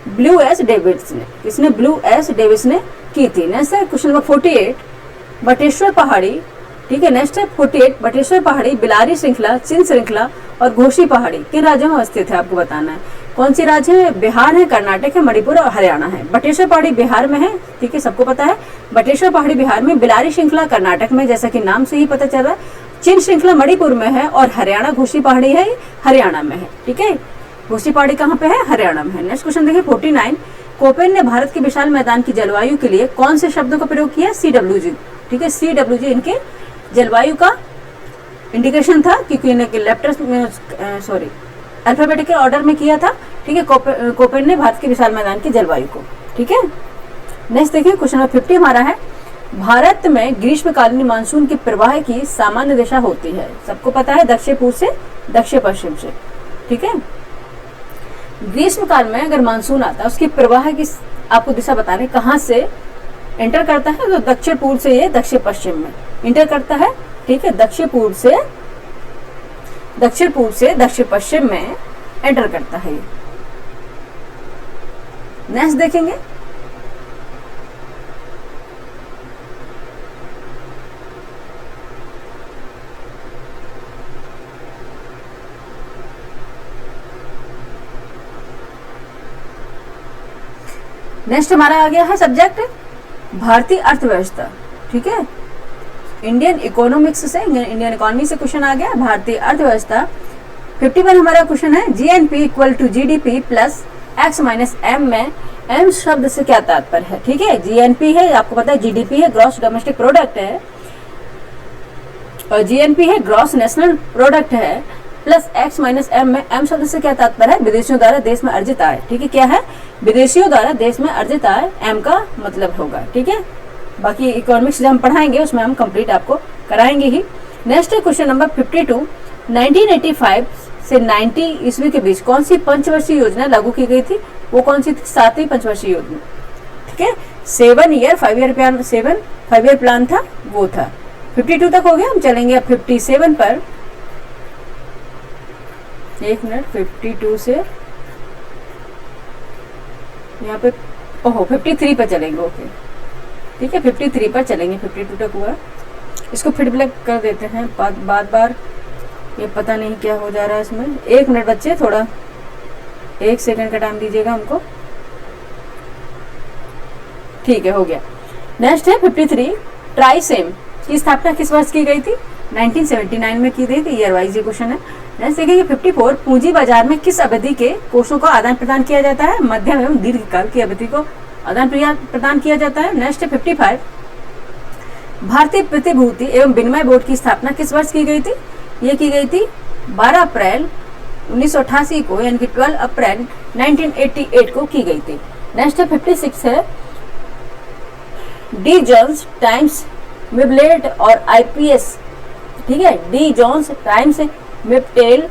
ब्लू एस डेविड्स ने। किसने? ब्लू एस डेविड्स ने की थी। नेक्स्ट है क्वेश्चन नंबर 48, बटेश्वर पहाड़ी। ठीक है, नेक्स्ट है 48, बटेश्वर पहाड़ी, बिलारी श्रृंखला, चिन श्रृंखला और घोषी पहाड़ी किन राज्यों में अवस्थित है? आपको बताना है। कौन सी राज्य है? बिहार है, कर्नाटक है, मणिपुर और हरियाणा है। बटेश्वर पहाड़ी बिहार में है, ठीक है, सबको पता है। बटेश्वर पहाड़ी बिहार में, बिलारी श्रृंखला कर्नाटक में, जैसा कि नाम से ही पता चल रहा है। चिन श्रृंखला मणिपुर में है और हरियाणा घोषी पहाड़ी है, हरियाणा में है। ठीक है, घोषी पहाड़ी कहाँ पे है? हरियाणा में है। नेक्स्ट क्वेश्चन देखिए 49, कोपेन ने भारत के विशाल मैदान की जलवायु के लिए कौन से शब्दों का प्रयोग किया? CWG। ठीक है, CWG इनके जलवायु का इंडिकेशन था, क्योंकि इन्हें लेफ्ट अल्फाबेटिकल ऑर्डर में किया था। ठीक है, कोपेन ने भारत के विशाल मैदान की जलवायु को। ठीक है, नेक्स्ट देखिए क्वेश्चन नंबर 50 हमारा है, भारत में ग्रीष्मकालीन मानसून के प्रवाह की सामान्य दिशा होती है। सबको पता है, दक्षिण पूर्व से दक्षिण पश्चिम से। ठीक है, ग्रीष्म काल में अगर मानसून आता है उसकी प्रवाह की आपको दिशा बताने, कहाँ से एंटर करता है? तो दक्षिण पूर्व से ये दक्षिण पश्चिम में एंटर करता है। ठीक है, दक्षिण पूर्व से दक्षिण पश्चिम में एंटर करता है ये। नेक्स्ट देखेंगे नेक्स्ट हमारा आ गया है सब्जेक्ट भारतीय अर्थव्यवस्था। ठीक है, इंडियन इकोनॉमिक्स से, इंडियन इकोनॉमी से क्वेश्चन आ गया, भारतीय अर्थव्यवस्था। 51 हमारा क्वेश्चन है, GNP equal to GDP plus X minus M में M शब्द से क्या तात्पर्य है? ठीक है, GNP है, आपको पता है GDP है, ग्रॉस डोमेस्टिक प्रोडक्ट है, और GNP है ग्रॉस नेशनल प्रोडक्ट है, प्लस X माइनस M में M शब्द से क्या तात्पर्य है? विदेशियों द्वारा देश में अर्जित आय। ठीक है, क्या है? विदेशियों द्वारा देश में अर्जित आय M का मतलब होगा। ठीक है, बाकी इकोनॉमिक्स जब हम पढ़ाएंगे उसमें हम कंप्लीट आपको कराएंगे ही। नेक्स्ट है क्वेश्चन नंबर 52, 1985 से 90 ईस्वी के बीच कौन सी पंचवर्षीय योजना लागू की गई थी? वो कौन सी थी? 7वीं पंचवर्षीय योजना। ठीक है, 5 ईयर प्लान था, वो था। 52 तक हो गया, हम चलेंगे अब 57 पर। एक मिनट, 52 से यहाँ पे 53 पर चलेंगे। ओके, ठीक है, 53 पर चलेंगे, 52 तक हुआ। इसको फिर ब्लैक कर देते हैं, बार ये पता नहीं क्या हो जा रहा है इसमें। 1 मिनट बच्चे, थोड़ा 1 सेकंड का टाइम दीजिएगा हमको। ठीक है, हो गया। नेक्स्ट है 53, ट्राइसेम की स्थापना किस वर्ष की गई थी? 1979 में की गई थी। ईयर वाइज ये क्वेश्चन है। नेक्स्ट देखिए 54, पूंजी बाजार में किस अवधि के कोषों का आदान प्रदान किया जाता है? मध्यम एवं दीर्घकाल की अवधि को आदान प्रदान किया जाता है। नेक्स्ट है 55, भारतीय प्रतिभूति एवं विनिमय बोर्ड की स्थापना किस वर्ष की गई थी? ये की गई थी 12 अप्रैल 1988 को, यानी कि 12 अप्रैल 1988 को की गई थी। नेक्स्ट है 56 है, डी जोन्स टाइम्स मिबलेट और आईपीएस, ठीक है, डी जोन्स टाइम्स मिबटेल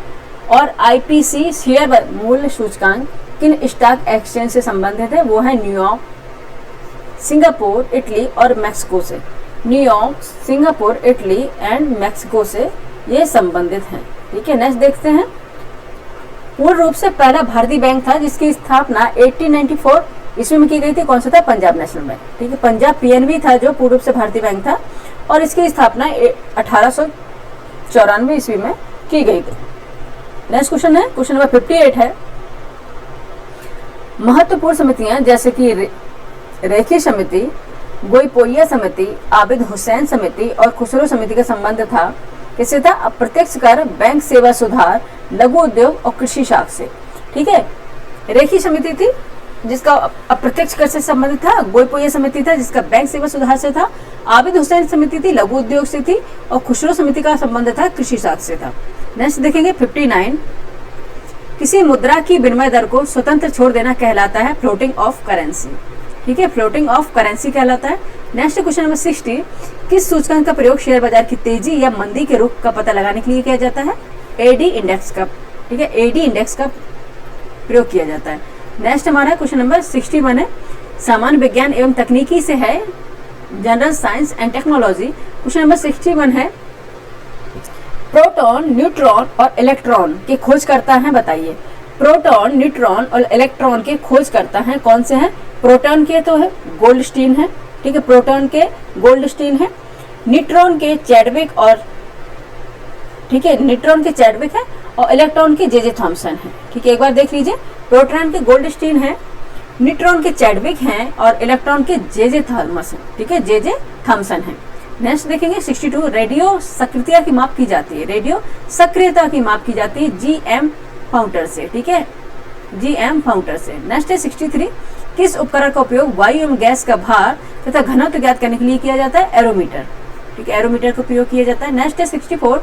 और आईपीसी शेयर मूल्य सूचकांक किन स्टॉक एक्सचेंज से संबंधित है? वो है न्यूयॉर्क, सिंगापुर, इटली और मैक्सिको से। New York, Singapore, Italy and Mexico से ये संबंधित हैं। ठीक है, नेक्स्ट देखते हैं। पूर्ण रूप से पहला भारतीय बैंक था जिसकी स्थापना 1894 ईस्वी में की गई थी। कौन सा था? Punjab national bank. ठीक है, पंजाब पीएनबी था जो पूर्ण रूप से भारतीय बैंक था और इसकी स्थापना 1894 ईस्वी में की गई थी। नेक्स्ट क्वेश्चन है, क्वेश्चन नंबर 58 है, महत्वपूर्ण समितियां जैसे कि रेखी समिति, गोईपोइया समिति, आबिद हुसैन समिति और खुसरो समिति का संबंध था किससे था? अप्रत्यक्ष कर, बैंक सेवा सुधार, लघु उद्योग और कृषि शाख से। ठीक है, रेखी समिति थी जिसका अप्रत्यक्ष कर से संबंधित था, गोईपोइया समिति था जिसका बैंक सेवा सुधार से था, आबिद हुसैन समिति थी लघु उद्योग से थी और खुसरो समिति का संबंध था कृषि शाख से था। नेक्स्ट देखेंगे 59, किसी मुद्रा की विनिमय दर को स्वतंत्र छोड़ देना कहलाता है फ्लोटिंग ऑफ करेंसी। ठीक है, फ्लोटिंग ऑफ करेंसी कहलाता है। नेक्स्ट क्वेश्चन नंबर 60, किस सूचकांक का प्रयोग शेयर बाजार की तेजी या मंदी के रुख का पता लगाने के लिए किया जाता है? एडी इंडेक्स का। ठीक है, एडी इंडेक्स का प्रयोग किया जाता है। नेक्स्ट हमारा क्वेश्चन नंबर 61 है, सामान्य विज्ञान एवं तकनीकी से है, general science and technology. Question number 61 है, प्रोटॉन, न्यूट्रॉन और इलेक्ट्रॉन के खोज करता है, बताइए। प्रोटॉन, न्यूट्रॉन और इलेक्ट्रॉन के खोज करता है कौन से हैं? प्रोटॉन के तो है गोल्डस्टीन है। ठीक है, प्रोटॉन के गोल्डस्टीन है। न्यूट्रॉन के चैडविक और, ठीक है, न्यूट्रॉन के चैडविक है और इलेक्ट्रॉन के जे थॉमसन है। ठीक है, एक बार देख लीजिए, प्रोटॉन के गोल्डस्टीन है, न्यूट्रॉन के चैडविक हैं और इलेक्ट्रॉन के जे थॉमस है। ठीक है, जे थॉमसन है। नेक्स्ट देखेंगे 62, रेडियो सक्रियता की माप की जाती है, रेडियो सक्रियता की माप की जाती है जीएम फाउंटर से। ठीक है, जीएम फाउंटर से। नेक्स्ट है 63, किस उपकरण का उपयोग वायु एवं गैस का भार तथा घनत्व ज्ञात करने के लिए किया जाता है? एरोमीटर। ठीक है, एरोमीटर का उपयोग किया जाता है। नेक्स्ट है 64,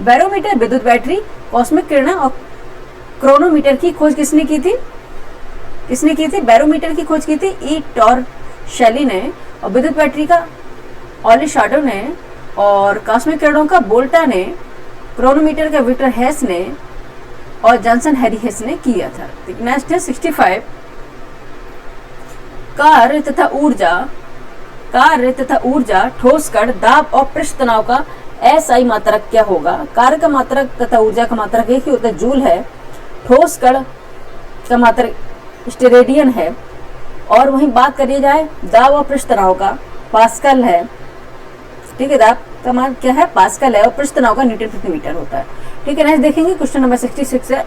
बैरोमीटर, विद्युत बैटरी, कॉस्मिक किरण और क्रोनोमीटर की खोज किसने की थी? किसने की थी? बैरोमीटर की खोज की थी ई टॉर्शेली ने और विद्युत बैटरी का ऑली शाडो ने और कॉस्मिक किरणों का बोल्टा ने, क्रोनोमीटर का विक्टर हेस ने और जॉनसन हैरी हेस ने किया था। नेक्स्ट है 65, कार्य तथा ऊर्जा, ठोस कण, दाब और पृष्ठ तनाव का एसआई मात्रक क्या होगा? कार्य का मात्रक तथा ऊर्जा का मात्रक एक ही होता है, जूल है। ठोस कण का मात्रक स्टेरेडियन है और वहीं बात करी जाए दाब और पृष्ठ तनाव का, पास्कल है। ठीक है, दाब का मान क्या है? पास्कल है और पृष्ठ तनाव का न्यूटन प्रति मीटर होता है। ठीक है, नेक्स्ट देखेंगे क्वेश्चन नंबर 66 है,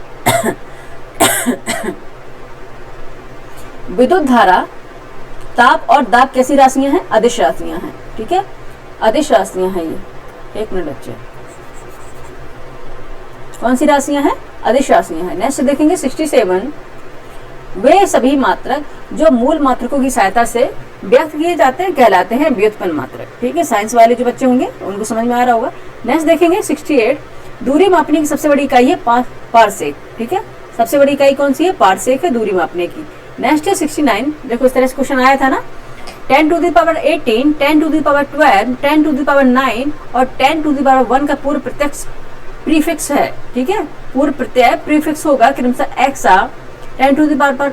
विद्युत धारा, ताप और दाब कैसी राशियां हैं? अदिश राशियां हैं। ठीक है, अदिश राशियां हैं ये। एक मिनट बच्चे, कौन सी राशियां हैं? अदिश राशियां हैं। नेक्स्ट देखेंगे 67, वे सभी मात्रक जो मूल मात्रकों की सहायता से व्यक्त किए जाते हैं कहलाते हैं व्युत्पन्न मात्रक। ठीक है, साइंस वाले जो बच्चे होंगे उनको समझ में आ रहा होगा। नेक्स्ट देखेंगे 68, दूरी मापने की सबसे बड़ी इकाई है पारसेक। ठीक है, सबसे बड़ी इकाई कौन सी है? पारसेक है दूरी मापने की। नेक्स्ट है 69, देखो इस तरह से क्वेश्चन आया था ना, 10 to the power 18, 10 to the power 12, 10 to the power 9 और 10 टू द पावर 1 का पूर्व प्रत्यक्ष प्रीफिक्स है। ठीक है, पूर्व प्रत्यय प्रीफिक्स होगा क्रमशः exa, 10 to the power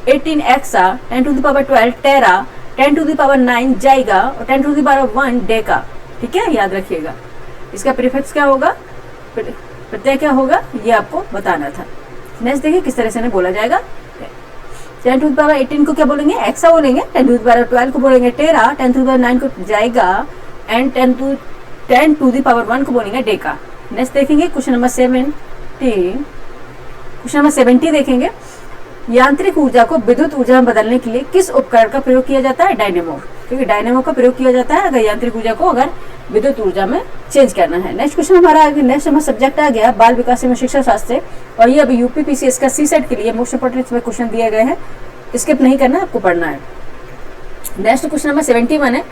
18 exa, 10 to the power 12 tera, 10 to the power 9 giga और 10 टू द पावर 1 डेका। ठीक है, याद रखिएगा इसका प्रीफिक्स क्या होगा, प्रत्यय क्या होगा, ये आपको बताना था। नेक्स्ट देखिए किस तरह से बोला जाएगा। 10 टू द पावर 18 को क्या बोलेंगे? एक्सा बोलेंगे। 10 टू द पावर 12 को बोलेंगे टेरा, 10 टू द पावर 9 को जाएगा एंड 10 टू द पावर 1 को बोलेंगे डेका। नेक्स्ट देखेंगे क्वेश्चन नंबर 70 देखेंगे, यांत्रिक ऊर्जा को विद्युत ऊर्जा में बदलने के लिए किस उपकरण का प्रयोग किया जाता है? डायनेमो। क्योंकि डायनेमो का प्रयोग किया जाता है अगर यांत्रिक ऊर्जा को अगर विद्युत ऊर्जा में चेंज करना है। नेक्स्ट क्वेश्चन हमारा नेक्स्ट हमारा सब्जेक्ट आ गया बाल विकास एवं शिक्षा शास्त्र, और ये अभी यूपी पीसीएस का सीसेट के लिए मोस्ट इंपोर्टेंट इसमें क्वेश्चन दिए गए हैं, स्किप नहीं करना, आपको पढ़ना है। नेक्स्ट क्वेश्चन नंबर 71 है,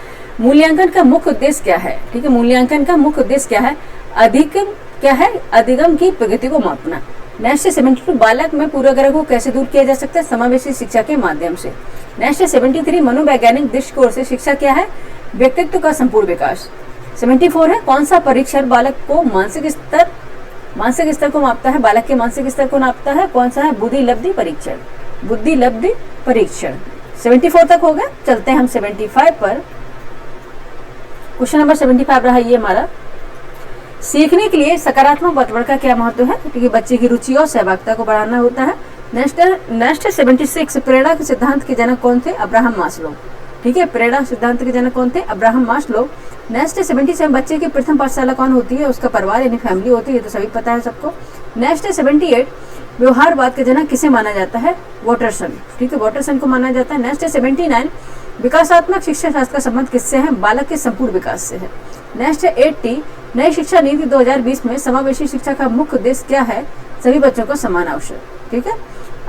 मूल्यांकन का मुख्य उद्देश्य क्या है? ठीक है, मूल्यांकन का मुख्य उद्देश्य क्या है? अधिगम की प्रगति को मापना। नेक्स्ट 72, बालक में पूर्वाग्रह को कैसे दूर किया जा सकता है? समावेशी शिक्षा के माध्यम से। नेक्स्ट 73, मनोवैज्ञानिक दृष्टिकोण से शिक्षा क्या है? व्यक्तित्व का संपूर्ण विकास। 74 है, कौन सा परीक्षण बालक को मानसिक स्तर को मापता है? बालक के मानसिक स्तर को नापता है, कौन सा है? बुद्धि लब्धि परीक्षण। 74 तक हो गया, चलते हैं हम 75 पर। क्वेश्चन नंबर 75 रहा ये हमारा, सीखने के लिए सकारात्मक वातावरण का क्या महत्व है? क्योंकि बच्चे की रुचि और सहभागिता को बढ़ाना होता है। नेक्स्ट 76, प्रेरणा के सिद्धांत के जनक कौन थे? Abraham Maslow. ठीक है, प्रेरणा सिद्धांत के जनक कौन थे? Abraham Maslow. नेक्स्ट 77, बच्चे की प्रथम पाठशाला कौन होती है? उसका परिवार यानी फैमिली होती है, तो सभी पता है सबको। नेक्स्ट 78, व्यवहारवाद के जनक किसे माना जाता है? वाटरसन। ठीक है, वाटरसन को माना जाता है। नेक्स्ट 79, विकासात्मक शिक्षा शास्त्र का संबंध किससे है? बालक के संपूर्ण विकास से है। नेक्स्ट 80, नई शिक्षा नीति 2020 में समावेशी शिक्षा का मुख्य उद्देश्य क्या है? सभी बच्चों को समान अवसर। ठीक है,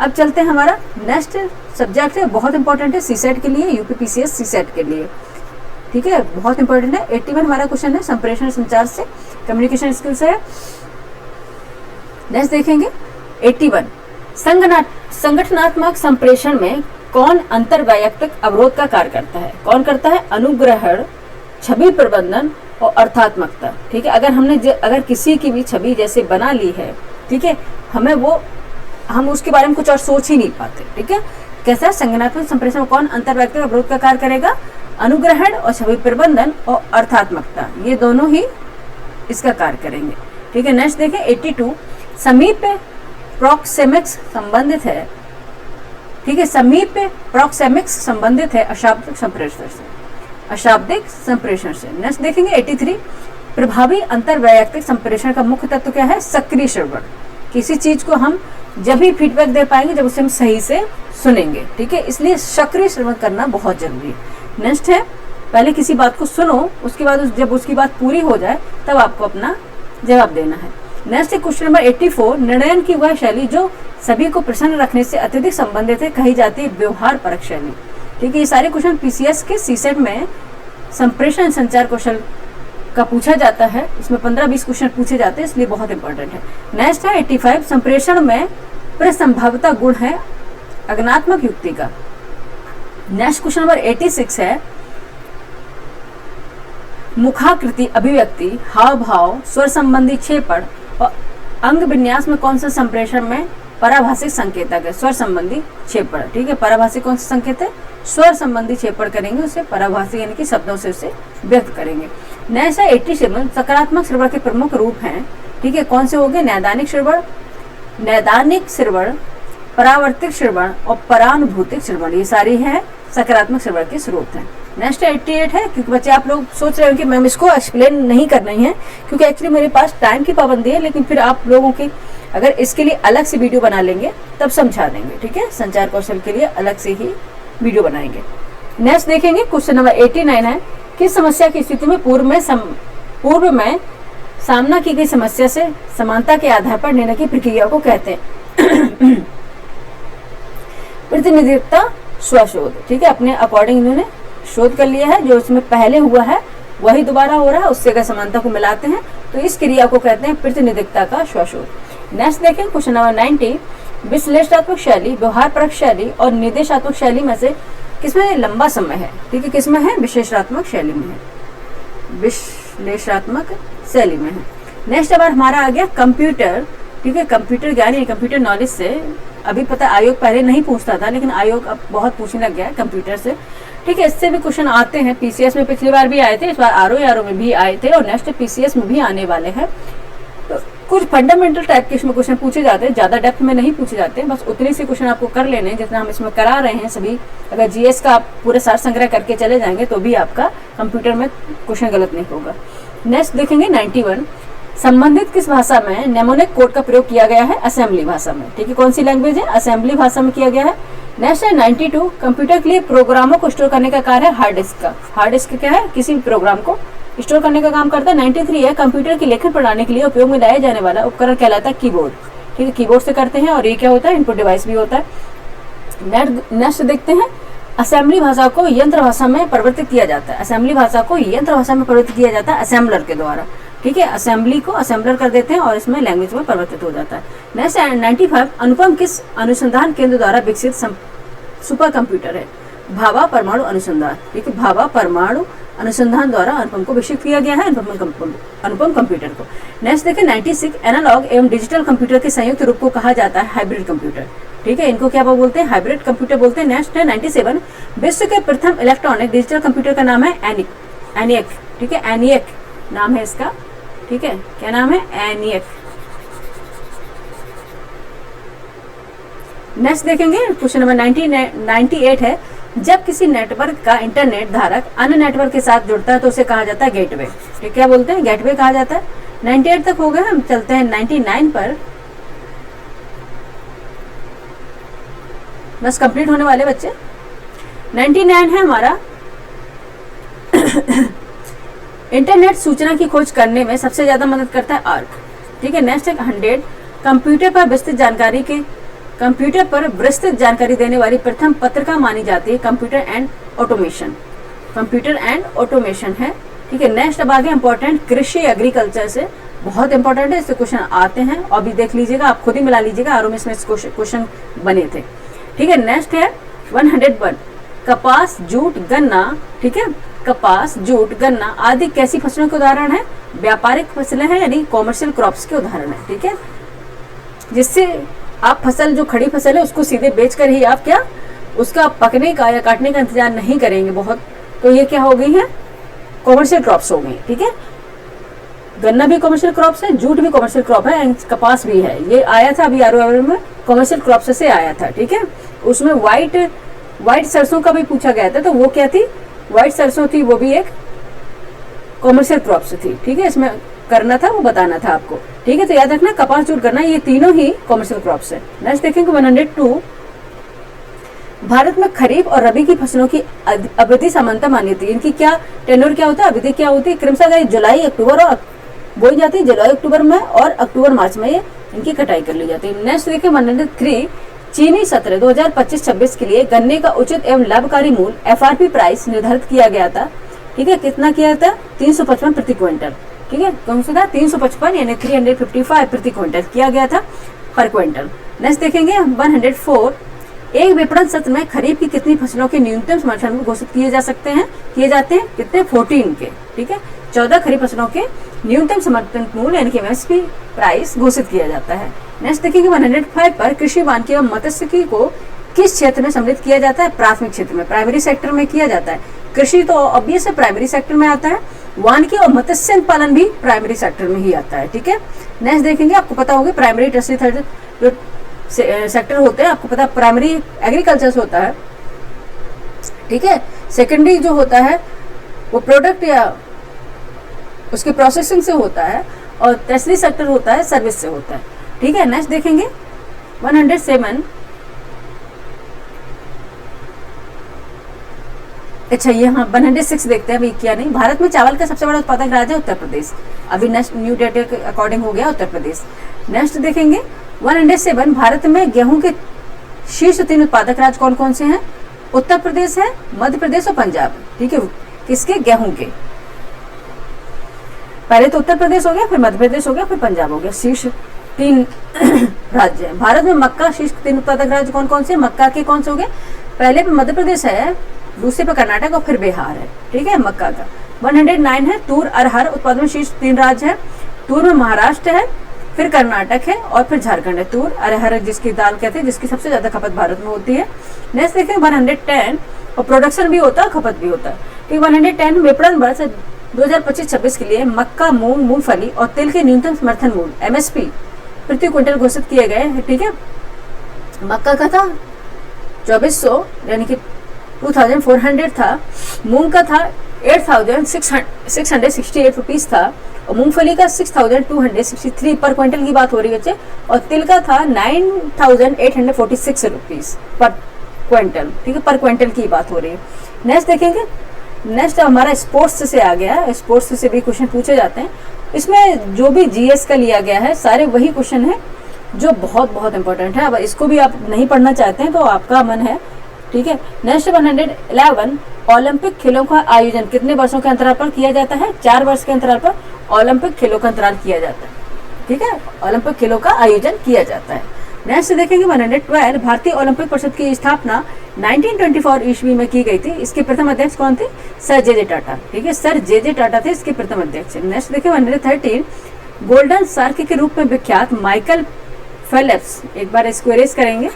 अब चलते हैं हमारा नेक्स्ट सब्जेक्ट है, बहुत इंपॉर्टेंट है सीसेट के लिए, यूपी पीसीएस सीसेट के लिए। ठीक है, बहुत इंपॉर्टेंट है। 81 हमारा क्वेश्चन है संप्रेषण संचार से, कम्युनिकेशन स्किल से है। नेक्स्ट देखेंगे 81, संगठनात्मक संप्रेषण में कौन अंतर्वैयक्तिक अवरोध का कार्य करता है? कौन करता है? अनुग्रहण, छवि प्रबंधन और अर्थात्मकता। ठीक है, अगर किसी की भी छवि जैसे बना ली है, ठीक है, हम उसके बारे में कुछ और सोच ही नहीं पाते। ठीक है, कैसा? संगठनात्मक संप्रेषण में कौन अंतर्वैयक्तिक अवरोध का कार्य करेगा? अनुग्रहण और छवि प्रबंधन और अर्थात्मकता, ये दोनों ही इसका कार्य करेंगे। ठीक है, नेक्स्ट देखें 82, समीप प्रोक्सेमिक्स संबंधित है। ठीक है, समीप प्रोक्सेमिक्स संबंधित है अशाब्दिक संप्रेषण से। नेक्स्ट देखेंगे 83, प्रभावी अंतर्वैयक्तिक संप्रेषण का मुख्य तत्व क्या है? सक्रिय श्रवण। किसी चीज को हम जब भी फीडबैक दे पाएंगे जब उसे हम सही से सुनेंगे। ठीक है, इसलिए सक्रिय श्रवण करना बहुत जरूरी है। नेक्स्ट है, पहले किसी बात को सुनो, उसके बाद जब उसकी बात पूरी हो जाए तब आपको अपना जवाब देना है। नेक्स्ट है क्वेश्चन नंबर 84, निर्णयन की वह शैली जो सभी को प्रसन्न रखने से अत्यधिक संबंधित है कही जाती है व्यवहार परक शैली। ठीक है, ये सारे क्वेश्चन पीसीएस के सीसेट में संप्रेषण संचार कौशल का पूछा जाता है। इसमें 15-20 क्वेश्चन पूछे जाते हैं, इसलिए बहुत इंपॉर्टेंट है। नेक्स्ट है 85, संप्रेषण में प्रसंभाव्यता गुण है अज्ञानात्मक युक्ति का। नेक्स्ट क्वेश्चन नंबर 86 है, मुखाकृति अभिव्यक्ति, हाव भाव, स्वर संबंधी क्षेपण और अंग विन्यास में कौन सा संप्रेषण में पराभाषिक संकेतक है? स्वर संबंधी क्षेपण। ठीक है, पराभाषिक कौन सा संकेत है? स्वर संबंधी क्षेपण करेंगे, उसे पराभाषिक यानी कि शब्दों से उसे व्यक्त करेंगे। नेक्स्ट है 87, सकारात्मक श्रवण के प्रमुख रूप हैं। ठीक है, कौन से हो गए? नैदानिक श्रवण, परावर्तिक श्रवण और परानुभूतिक श्रवण, ये सारी है सकारात्मक श्रवण के स्रोत हैं। नेक्स्ट 88 है, क्योंकि बच्चे आप लोग सोच रहे हो कि मैम इसको एक्सप्लेन नहीं करना है, क्योंकि एक्चुअली मेरे पास टाइम की पाबंदी है, लेकिन फिर आप लोगों की अगर इसके लिए अलग से वीडियो बना लेंगे तब समझा देंगे। ठीक है, संचार कौशल के लिए अलग से ही वीडियो बनाएंगे। नेक्स्ट देखेंगे क्वेश्चन नंबर 89 है, किस समस्या की स्थिति में पूर्व में सामना की गई समस्या से समानता के आधार पर निर्णय की प्रक्रिया को कहते हैं? प्रतिनिधित्व स्वशोध। ठीक है, अपने अकॉर्डिंग इन्होंने शोध कर लिया है, जो उसमें पहले हुआ है वही दोबारा हो रहा है, उससे अगर समानता को मिलाते हैं तो इस क्रिया को कहते हैं प्रतिनिधित्व का स्वशोध। नेक्स्ट देखें क्वेश्चन नंबर 90, विश्लेषणात्मक शैली, व्यवहारपरक शैली और निर्देशात्मक शैली में से किसमें लंबा समय है? ठीक है, किसमें है? विश्लेषणात्मक शैली में है, विश्लेषणात्मक शैली में है। नेक्स्ट अब हमारा आ गया कंप्यूटर। ठीक है, कंप्यूटर ज्ञान या कंप्यूटर नॉलेज से अभी पता आयोग पहले नहीं पूछता था, लेकिन आयोग अब बहुत पूछने लग गया है कंप्यूटर से। ठीक है, इससे भी क्वेश्चन आते हैं, पीसीएस में पिछली बार भी आए थे, इस बार आरओ में भी आए थे और नेक्स्ट पीसीएस में भी आने वाले हैं। तो कुछ फंडामेंटल टाइप के इसमें क्वेश्चन पूछे जाते हैं, ज्यादा डेप्थ में नहीं पूछे जाते, बस उतने से क्वेश्चन आपको कर लेने हैं जितना हम इसमें करा रहे हैं सभी। अगर जीएस का आप पूरे सार संग्रह करके चले जाएंगे तो भी आपका कंप्यूटर में क्वेश्चन गलत नहीं होगा। नेक्स्ट देखेंगे 91, संबंधित किस भाषा में नेमोनिक कोड का प्रयोग किया गया है? असेंबली भाषा में। ठीक है, कौन सी लैंग्वेज है? असेंबली भाषा में किया गया है। नेक्स्ट है 92, कंप्यूटर के लिए प्रोग्रामों को स्टोर करने का कार्य है हार्ड डिस्क का। हार्ड डिस्क क्या है? किसी भी प्रोग्राम को स्टोर करने का काम करता है। 93 है, कंप्यूटर की लेखन पढ़ाने के लिए उपयोग में लाया जाने वाला उपकरण कहलाता है कीबोर्ड। ठीक है, कीबोर्ड से करते हैं और ये क्या होता है? इनपुट डिवाइस भी होता है। नेक्स्ट देखते हैं, असेंबली भाषा को यंत्र भाषा में परिवर्तित किया जाता है। असेंबली भाषा को यंत्र भाषा में परिवर्तित किया जाता है असेंबलर के द्वारा। ठीक है, असेंबली को असेंबलर कर देते हैं और इसमें लैंग्वेज में परिवर्तित हो जाता है। नेक्स्ट 95, अनुपम किस अनुसंधान केंद्र द्वारा विकसित सुपर कंप्यूटर है? भाभा परमाणु अनुसंधान। ठीक है, भाभा परमाणु अनुसंधान द्वारा अनुपम को विकसित किया गया है, अनुपम कंप्यूटर को। नेक्स्ट देखें 96, एनालॉग एवं डिजिटल कंप्यूटर के संयुक्त रूप को कहा जाता है हाइब्रिड कंप्यूटर। ठीक है, इनको क्या बोलते हैं? हाइब्रिड कंप्यूटर बोलते हैं। नेक्स्ट है 97, विश्व के प्रथम इलेक्ट्रॉनिक डिजिटल कंप्यूटर का नाम है एनिएक। ठीक है, एनिएक नाम है इसका। ठीक है, क्या नाम है? एनिएक। नेक्स्ट देखेंगे क्वेश्चन नंबर 98 है, जब किसी नेटवर्क का इंटरनेट धारक अन्य नेटवर्क के साथ जुड़ता है तो उसे कहा जाता है गेटवे। ठीक, क्या बोलते हैं? गेटवे कहा जाता है। 98 तक हो गए, हम चलते हैं 99 पर। बस कंप्लीट होने वाले बच्चे। 99 है हमारा इंटरनेट सूचना की खोज करने में सबसे ज्यादा मदद करता है आर्क। ठीक है, नेक्स्ट है 100, कंप्यूटर पर विस्तृत जानकारी देने वाली प्रथम पत्रिका मानी जाती है कंप्यूटर एंड ऑटोमेशन है। ठीक है, नेक्स्ट अब आगे इंपॉर्टेंट कृषि एग्रीकल्चर से, बहुत इंपॉर्टेंट है, इससे क्वेश्चन आते हैं और भी देख लीजिएगा, आप खुद ही मिला लीजिएगा, आर में क्वेश्चन बने थे। ठीक है, नेक्स्ट है 101, कपास जूट गन्ना। ठीक है, कपास जूट गन्ना आदि कैसी फसलों के उदाहरण है? व्यापारिक फसलें हैं, यानी कॉमर्शियल क्रॉप्स के उदाहरण है। ठीक है, जिससे आप फसल, जो खड़ी फसल है उसको सीधे बेचकर ही आप क्या उसका पकने का या काटने का इंतजार नहीं करेंगे बहुत, तो ये क्या हो गई है? कॉमर्शियल क्रॉप्स हो गई। ठीक है, गन्ना भी कॉमर्शियल क्रॉप्स है, जूट भी कॉमर्शियल क्रॉप है, कपास भी है। ये आया था अभी आर में, कॉमर्शियल क्रॉप्स से आया था। ठीक है, उसमें व्हाइट सरसों का भी पूछा गया था, तो वो क्या थी? व्हाइट सरसों थी, वो भी एक कॉमर्शियल क्रॉप्स थी। ठीक है, इसमें करना था, वो बताना था आपको। ठीक है, तो याद रखना कपास जूट गन्ना ये तीनों ही कॉमर्शियल क्रॉप्स है। नेक्स्ट देखेंगे 102, भारत में खरीफ और रबी की फसलों की अवधि समानता मानी जाती है। इनकी क्या टेन्योर क्या होता है? अवधि क्या होती है? क्रमशः जुलाई अक्टूबर और बोई जाती है, जुलाई अक्टूबर में और अक्टूबर मार्च में ये इनकी कटाई कर ली जाती है। नेक्स्ट देखिए 103, चीनी सत्र 2025-26 के लिए गन्ने का उचित एवं लाभकारी मूल्य FRP प्राइस निर्धारित किया गया था। ठीक है, कितना किया था? 355 प्रति क्विंटल। ठीक है, कौन सा था? 355 यानी 355 प्रति क्विंटल किया गया था पर क्विंटल। नेक्स्ट देखेंगे 104, एक विपणन सत्र में खरीफ की कितनी फसलों के न्यूनतम समर्थन मूल्य घोषित किए जाते हैं? कितने? 14 के। ठीक है, 14 खरीफ फसलों के न्यूनतम समर्थन मूल्य यानी कि MSP प्राइस घोषित किया जाता है। नेक्स्ट देखेंगे 105 पर, कृषि वानिकी एवं मत्स्यिकी को किस क्षेत्र में सम्मिलित किया जाता है? प्राथमिक क्षेत्र में, प्राइमरी सेक्टर में किया जाता है। कृषि तो ऑब्वियस है प्राइमरी सेक्टर में आता है, वानिकी और मत्स्य पालन भी प्राइमरी सेक्टर में ही आता है। ठीक है, नेक्स्ट देखेंगे, आपको पता होगा प्राइमरी टर्सरी थर्ड जो सेक्टर होते हैं, आपको पता है प्राइमरी एग्रीकल्चर से होता है। ठीक है, सेकेंडरी जो होता है वो प्रोडक्ट या उसकी प्रोसेसिंग से होता है, और टर्सरी सेक्टर होता है सर्विस से होता है। ठीक है, नेक्स्ट देखेंगे 107, अच्छा ये हाँ 106 देखते हैं अभी क्या नहीं। भारत में चावल का सबसे बड़ा उत्पादक राज्य है उत्तर प्रदेश, अभी नेक्स्ट न्यू डेटा के अकॉर्डिंग हो गया उत्तर प्रदेश। नेक्स्ट देखेंगे 107, भारत में गेहूं के शीर्ष 3 उत्पादक राज्य कौन कौन से हैं? उत्तर प्रदेश है, मध्य प्रदेश और पंजाब। ठीक है, किसके? गेहूं के। पहले तो उत्तर प्रदेश हो गया, फिर मध्य प्रदेश हो गया, फिर पंजाब हो गया, शीर्ष 3 राज्य है। भारत में मक्का शीर्ष 3 उत्पादक राज्य कौन कौन से? मक्का के कौन से हो गए? पहले पे मध्य प्रदेश है, दूसरे पे कर्नाटक और फिर बिहार है। ठीक है, मक्का का। 109 है, तूर अरहर उत्पादन में शीर्ष 3 राज्य है। तूर में महाराष्ट्र है, फिर कर्नाटक है और फिर झारखंड है। तूर अरहर जिसकी दाल कहते हैं, जिसकी सबसे ज्यादा खपत भारत में होती है। नेक्स्ट देखें 110, और प्रोडक्शन भी होता है, खपत भी होता है। ठीक, 110, विपणन वर्ष 2025-26 के लिए मक्का, मूंग, मूंगफली और तिल के न्यूनतम समर्थन मूल्य MSP प्रति क्विंटल घोषित किए गए हैं। ठीक है, मक्का का था 2400 यानी कि 2400 था, मूंग का था 8668 रुपीज था, और मूंगफली का 6263 पर क्विंटल की बात हो रही है बच्चे, और तिल का था 9846 रुपीज पर क्विंटल, ठीक है, पर क्विंटल की बात हो रही है। नेक्स्ट देखेंगे, नेक्स्ट हमारा स्पोर्ट्स से आ गया। स्पोर्ट्स से भी क्वेश्चन पूछे जाते हैं। इसमें जो भी जीएस का लिया गया है सारे वही क्वेश्चन है जो बहुत बहुत इंपॉर्टेंट है। अब इसको भी आप नहीं पढ़ना चाहते हैं तो आपका मन है, ठीक है। नेक्स्ट 111, ओलंपिक खेलों का आयोजन कितने वर्षों के अंतराल पर किया जाता है? 4 वर्ष के अंतराल पर ओलंपिक खेलों का अंतराल किया जाता है, ठीक है, ओलंपिक खेलों का आयोजन किया जाता है। नेक्स्ट देखेंगे 112, भारतीय ओलंपिक परिषद की स्थापना 1924 ईस्वी में की गई थी। इसके प्रथम अध्यक्ष कौन थे? सर जे टाटा, ठीक है, सर जे टाटा थे इसके प्रथम अध्यक्ष। नेक्स्ट देखिए 113, गोल्डन शार्क के रूप में विख्यात माइकल फेलिप्स, एक बार इसको इरेज करेंगे।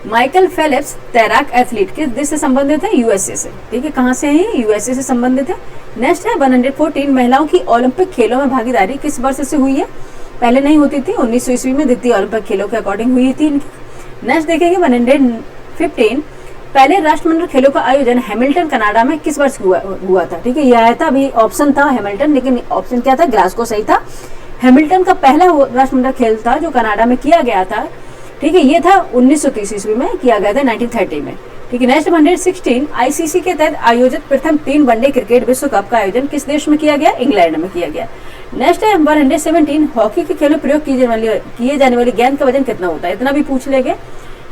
माइकल फेलिप्स तैराक एथलीट किस देश से संबंधित है? यूएसए से, ठीक है, कहाँ से है? यूएसए से संबंधित है। नेक्स्ट है 114, महिलाओं की ओलंपिक खेलों में भागीदारी किस वर्ष से हुई है? पहले नहीं होती थी, 1900 ईस्वी में द्वितीय ओलंपिक खेलों के अकॉर्डिंग हुई थी इनकी। नेक्स्ट देखेंगे 115, पहले राष्ट्रमंडल खेलों का आयोजन हैमिल्टन कनाडा में किस वर्ष हुआ था? ठीक है, यह आया था, अभी ऑप्शन था हैमिल्टन, लेकिन ऑप्शन क्या था? ग्लासगो सही था। हैमिल्टन का पहला राष्ट्रमंडल खेल था जो कनाडा में किया गया था, ठीक है, ये था 1930 ईस्वी में किया गया था, 1930 में, ठीक है। नेक्स्ट 116, आईसीसी के तहत आयोजित प्रथम 3 वनडे क्रिकेट विश्व कप का आयोजन किस देश में किया गया? इंग्लैंड में किया गया। नेक्स्ट है 117, हॉकी के खेलों प्रयोग किए जाने वाली गेंद का वजन कितना होता है? इतना भी पूछ लेंगे,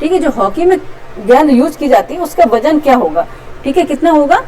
ठीक है, जो हॉकी में गेंद यूज की जाती है उसका वजन क्या होगा? ठीक है, कितना होगा?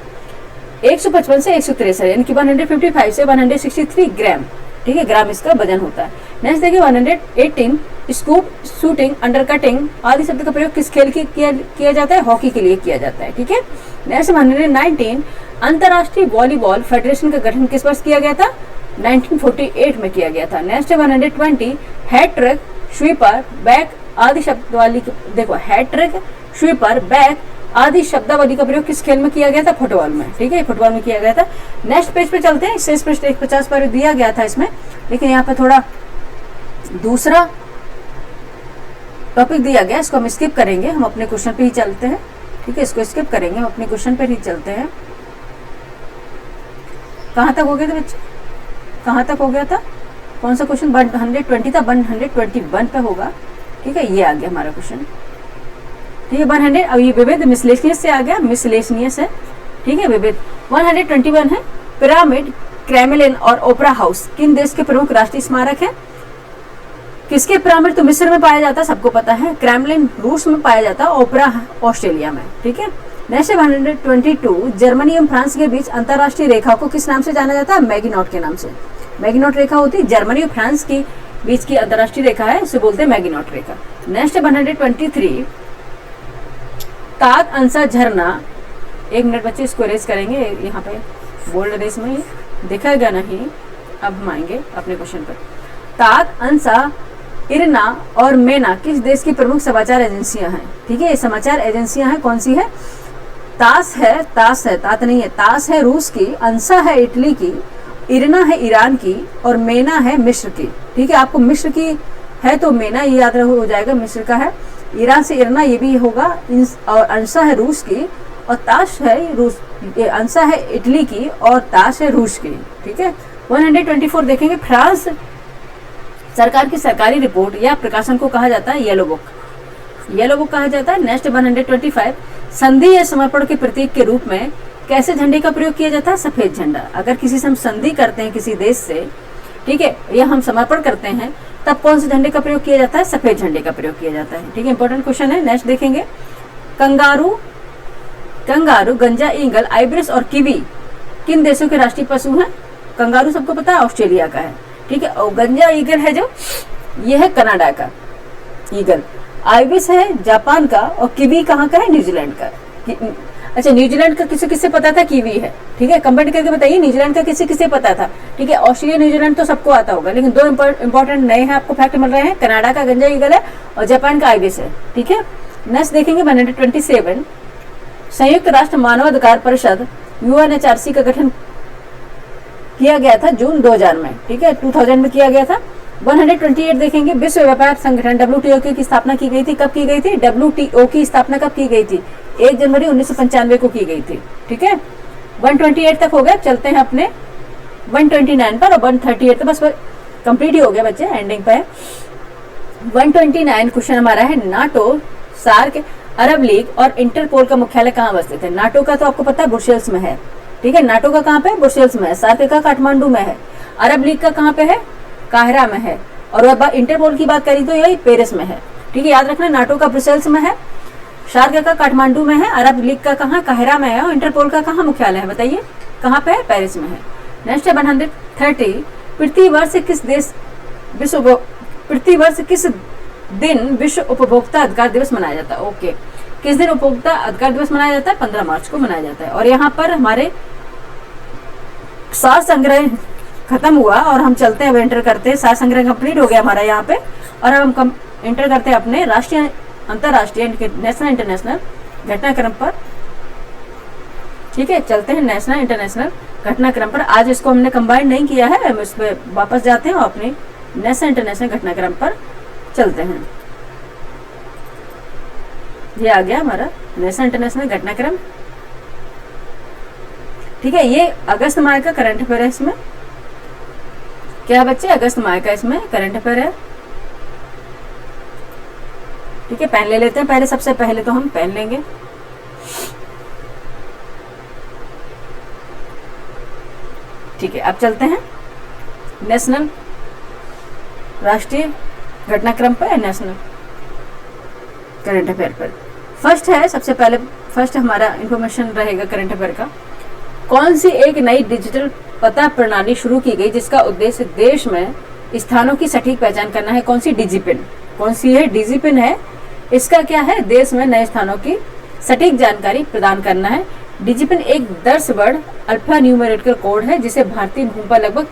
155 से 163, यानी कि 155 से 163 ग्राम, ठीक है, ग्राम इसका वजन होता है। नेक्स्ट देखिए 118, स्कूप, शूटिंग, अंडरकटिंग आदि शब्द का प्रयोग किस खेल के किया जाता है? हॉकी के लिए किया जाता है, ठीक है। नेक्स्ट 119, अंतर्राष्ट्रीय वॉलीबॉल फेडरेशन का गठन किस वर्ष किया गया था? 1948 में किया गया था। नेक्स्ट 120, हैट्रिक, स्वीपर, बैक आदि शब्दावली, देखो हैट्रिक, स्वीपर, बैक आदि शब्दावली का प्रयोग किस खेल में किया गया था? फुटबॉल में, ठीक है, फुटबॉल में किया गया था। नेक्स्ट पेज पे चलते हैं। शेष पृष्ठ 150 पर दिया गया था इसमें, लेकिन यहाँ पे थोड़ा दूसरा टॉपिक दिया गया, इसको हम स्किप करेंगे, हम अपने क्वेश्चन पे ही चलते हैं, ठीक है, इसको स्किप करेंगे, हम अपने क्वेश्चन पे ही चलते हैं। कहाँ तक हो गए थे बच्चे? कहाँ तक हो गया था? कौन सा क्वेश्चन? 120 था, 121 पे होगा, ठीक है, ये आ गया हमारा क्वेश्चन, ठीक है। 100, अब ये विविध मिसलेनियस से आ गया, मिसलेनियस है, ठीक है, विविध। 121 है, पिरामिड, क्रेमलिन और ओपेरा हाउस किन देश के प्रमुख राष्ट्रीय स्मारक है? किसके? पिरामिड तो मिस्र में पाया जाता है, सबको पता है। क्रेमलिन रूस में पाया जाता है, ओपेरा ऑस्ट्रेलिया में, ठीक है। नेक्स्ट 122, जर्मनी एवं फ्रांस के बीच अंतरराष्ट्रीय रेखा को किस नाम से जाना जाता है? मैगिनॉट के नाम से। मैगिनॉट रेखा होती है, जर्मनी और फ्रांस की बीच की अंतरराष्ट्रीय रेखा है, इसे बोलते हैं मैगिनॉट रेखा। नेक्स्ट 123, ताग अंसा झरना, 1 मिनट बच्चे इसको रेस करेंगे, यहाँ पे बोल्ड रेस में दिखेगा नहीं। अब हम आएंगे अपने क्वेश्चन पर। ताग, अंसा, इरना और मेना किस देश की प्रमुख समाचार एजेंसियां हैं? ठीक है, ये समाचार एजेंसियां हैं, कौन सी है? तास है, तात नहीं है, तास है रूस की, अंसा है इटली की, इरना है ईरान की और मेना है मिस्र की। ठीक है, आपको मिस्र की है तो मेना ये याद हो जाएगा, मिस्र का है। ईरान से इरना ये भी होगा, और अंसा है रूस की और ताश है रूस, अंसा है इटली की और ताश है रूस की। ठीक है, 124 देखेंगे। फ्रांस सरकार की सरकारी रिपोर्ट या प्रकाशन को कहा जाता है येलो बुक, येलो बुक कहा जाता है। नेक्स्ट 125, संधि या समर्पण के प्रतीक के रूप में कैसे झंडे का प्रयोग किया जाता है? सफेद झंडा। अगर किसी से हम संधि करते हैं किसी देश से, ठीक है, या हम समर्पण करते हैं, तब कौन से झंडे का प्रयोग किया जाता है? सफेद झंडे का प्रयोग किया जाता है। ठीक है, इंपॉर्टेंट क्वेश्चन है। नेक्स्ट देखेंगे, कंगारू, गंजा ईगल, आइब्रिस और कीवी किन देशों के राष्ट्रीय पशु हैं? कंगारू सबको पता है ऑस्ट्रेलिया का है, ठीक है, और गंजा ईगल है जो, ये है कनाडा का ईगल, आइब्रिस है जापान का और कीवी कहाँ का है? न्यूजीलैंड का। अच्छा, न्यूजीलैंड का किसे किसे पता था कीवी है? ठीक है, कमेंट करके बताइए न्यूजीलैंड का किसे किसे पता था। ठीक है, ऑस्ट्रेलिया न्यूजीलैंड तो सबको आता होगा, लेकिन दो इंपॉर्टेंट नए हैं आपको फैक्ट मिल रहे हैं, कनाडा का गंजा ईगल है और जापान का आइब्रिस है। ठीक है, नेक्स्ट देखेंगे 127, संयुक्त राष्ट्र मानवाधिकार परिषद UNHRC का गठन किया गया था जून 2000 में। ठीक है, 2000 में किया गया था। 128 देखेंगे, विश्व व्यापार संगठन WTO की स्थापना की गई थी, कब की गई थी? WTO की स्थापना कब की गई थी? 1 जनवरी 1995 को की गई थी। ठीक है, 128 तक हो गया, चलते हैं अपने 129 पर, और 138 तो बस कंप्लीट ही हो गया बच्चे, एंडिंग पे है। 129 क्वेश्चन हमारा है, नाटो, सार्क, अरब लीग और इंटरपोल का मुख्यालय कहाँ स्थित है? नाटो का तो आपको पता है ब्रुसेल्स में है, ठीक है। नाटो का कहाँ पे है? ब्रुसेल्स में है। सार्क का काठमांडू में है। अरब लीग का कहाँ पे है? काहिरा में है। और अब इंटरपोल की बात करी तो यही पेरिस में है, ठीक है। याद रखना, नाटो का ब्रुसेल्स में है, सार्क का काठमांडू में है, अरब लीग का कहाँ? काहिरा में है, और इंटरपोल का कहाँ मुख्यालय है बताइए? कहाँ पे है? पेरिस में है। नेक्स्ट है 130, पृथ्वी वर्ष किस दिन विश्व उपभोक्ता अधिकार दिवस मनाया जाता है? ओके, किस दिन उपभोक्ता अधिकार दिवस मनाया जाता है? 15 मार्च को मनाया जाता है। और यहाँ पर हमारे सार संग्रह खत्म हुआ और हम चलते हैं, अब एंटर करते हैं। सार संग्रह कंप्लीट हो गया हमारा यहाँ पे, और अब हम एंटर करते हैं अपने राष्ट्रीय, अंतरराष्ट्रीय, नेशनल इंटरनेशनल घटनाक्रम पर, ठीक है। चलते हैं नेशनल इंटरनेशनल घटनाक्रम पर। आज इसको हमने कंबाइन नहीं किया है, हम इस पे वापस जाते हैं और अपने नेशनल इंटरनेशनल घटनाक्रम पर चलते हैं। ये आ गया हमारा नेशनल इंटरनेशनल घटनाक्रम, ठीक है। ये अगस्त माह का करंट अफेयर है। इसमें क्या बच्चे? अगस्त माह का इसमें करंट अफेयर है, ठीक है। पेन ले लेते हैं पहले, सबसे पहले तो हम पेन लेंगे। ठीक है, अब चलते हैं नेशनल, राष्ट्रीय घटनाक्रम पर, नेशनल करंट अफेयर पर। फर्स्ट है, सबसे पहले फर्स्ट हमारा इंफॉर्मेशन रहेगा करंट अफेयर का। कौन सी एक नई डिजिटल पता प्रणाली शुरू की गई जिसका उद्देश्य देश में स्थानों की सटीक पहचान करना है? कौन सी? डिजिपिन। कौन सी है? डिजिपिन है। इसका क्या है? देश में नए स्थानों की सटीक जानकारी प्रदान करना है। डिजिपिन एक 10 वर्ड अल्फा न्यूमेरिकल कोड है जिसे भारतीय भूमि पर लगभग